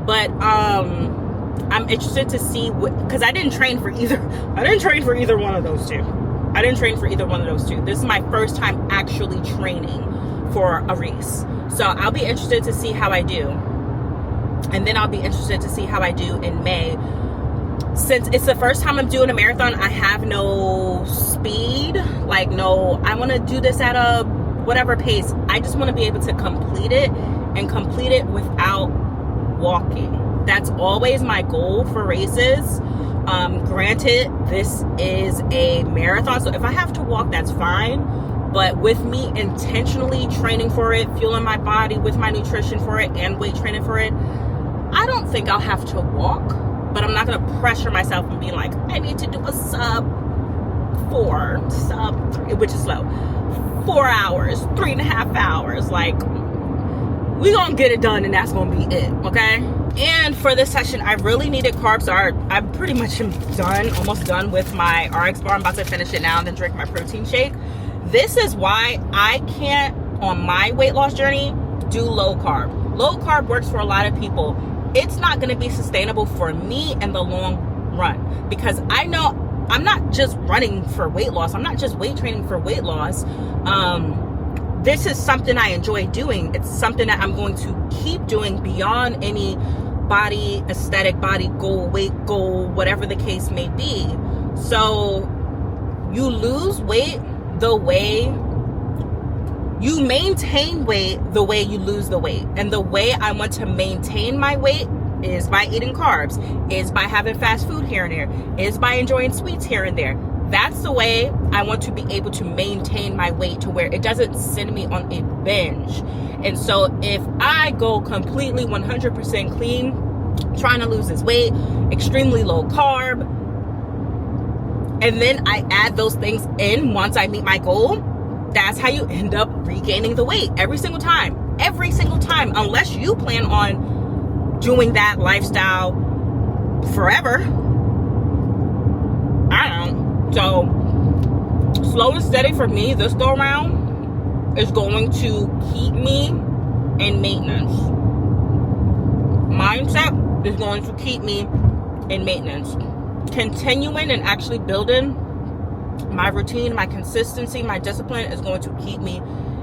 But I'm interested to see because I didn't train for either one of those two. This is my first time actually training for a race, so I'll be interested to see how I do, and then I'll be interested to see how I do in May. Since it's the first time I'm doing a marathon, I have no speed. I want to do this at a whatever pace. I just want to be able to complete it without walking. That's always my goal for races. Granted, this is a marathon, so if I have to walk, that's fine. But with me intentionally training for it, fueling my body with my nutrition for it, and weight training for it, I don't think I'll have to walk. But I'm not going to pressure myself and be like, I need to do a sub 3, which is slow, 4 hours, 3.5 hours. Like, we gonna get it done, and that's gonna be it, okay? And for this session, I really needed carbs. So I pretty much am almost done with my RX bar. I'm about to finish it now and then drink my protein shake. This is why I can't, on my weight loss journey, do low carb. Low carb works for a lot of people. It's not going to be sustainable for me in the long run, because I know I'm not just running for weight loss. I'm not just weight training for weight loss. This is something I enjoy doing. It's something that I'm going to keep doing beyond any body aesthetic, body goal, weight goal, whatever the case may be. So you lose weight the way you maintain weight, the way you lose the weight. And the way I want to maintain my weight is by eating carbs, is by having fast food here and there, is by enjoying sweets here and there. That's the way I want to be able to maintain my weight, to where it doesn't send me on a binge. And so if I go completely 100% clean, trying to lose this weight, extremely low carb, and then I add those things in once I meet my goal, that's how you end up regaining the weight every single time, unless you plan on doing that lifestyle forever. I don't know. So slow and steady for me this go around is going to keep me in maintenance. Mindset is going to keep me in maintenance. Continuing and actually building my routine, my consistency, my discipline is going to keep me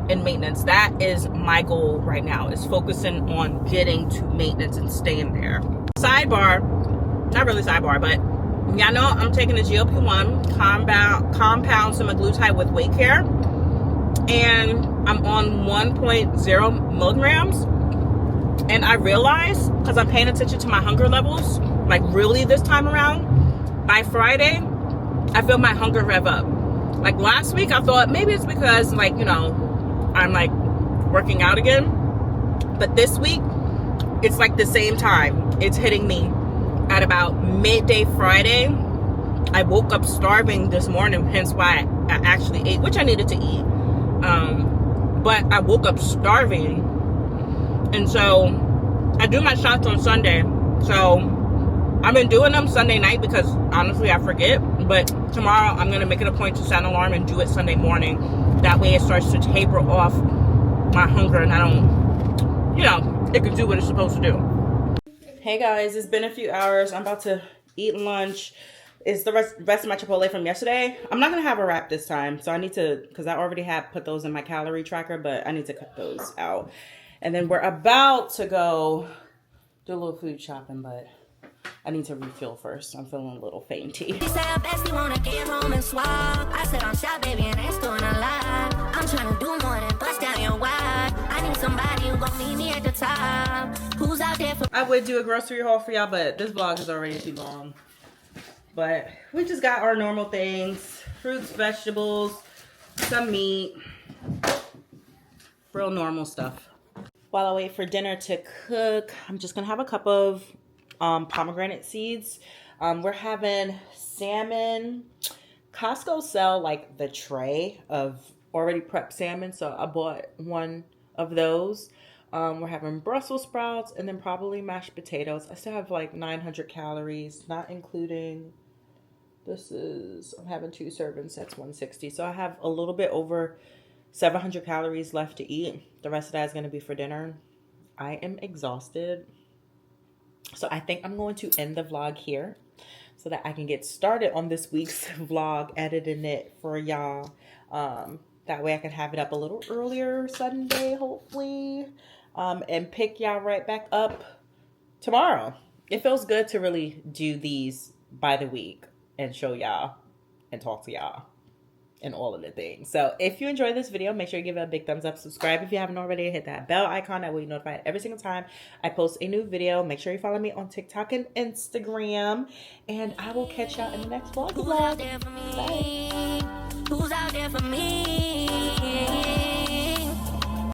in maintenance. That is my goal right now, is focusing on getting to maintenance and staying there. Sidebar, not really sidebar, but y'all know I'm taking the GLP-1 compound semaglutide with weight care, and I'm on 1.0 milligrams. And I realized, because I'm paying attention to my hunger levels, like really this time around, by Friday, I feel my hunger rev up. Like last week, I thought maybe it's because, like, you know, I'm like working out again. But this week, it's like the same time. It's hitting me at about midday Friday. I woke up starving this morning, hence why I actually ate, which I needed to eat. But I woke up starving. And so I do my shots on Sunday. So I've been doing them Sunday night because honestly I forget. But tomorrow I'm going to make it a point to set an alarm and do it Sunday morning. That way it starts to taper off my hunger and I don't, you know, it can do what it's supposed to do. Hey guys, it's been a few hours. I'm about to eat lunch. It's the rest of my Chipotle from yesterday. I'm not going to have a wrap this time. So I need to, because I already have put those in my calorie tracker, but I need to cut those out. And then we're about to go do a little food shopping, but I need to refill first. I'm feeling a little fainty. She said, Bessie wanna get home and swap. I said, I'm shy, baby, and that's doing a lot. I'm trying to do more than bust down your wide. I need somebody who gon' meet me at the top. Who's out there for... I would do a grocery haul for y'all, but this vlog is already too long. But we just got our normal things. Fruits, vegetables, some meat. Real normal stuff. While I wait for dinner to cook, I'm just gonna have a cup of pomegranate seeds. We're having salmon. Costco sell like the tray of already prepped salmon, so I bought one of those. We're having Brussels sprouts and then probably mashed potatoes. I still have like 900 calories, not including I'm having 2 servings, that's 160. So I have a little bit over 700 calories left to eat. The rest of that is going to be for dinner. I am exhausted. So I think I'm going to end the vlog here so that I can get started on this week's vlog, editing it for y'all. That way I can have it up a little earlier Sunday, hopefully. And pick y'all right back up tomorrow. It feels good to really do these by the week and show y'all and talk to y'all and all of the things. So if you enjoyed this video, make sure you give it a big thumbs up. Subscribe if you haven't already. Hit that bell icon. That way you're notified every single time I post a new video. Make sure you follow me on TikTok and Instagram. And I will catch y'all in the next vlog. Who's out there for me? Who's out there for me?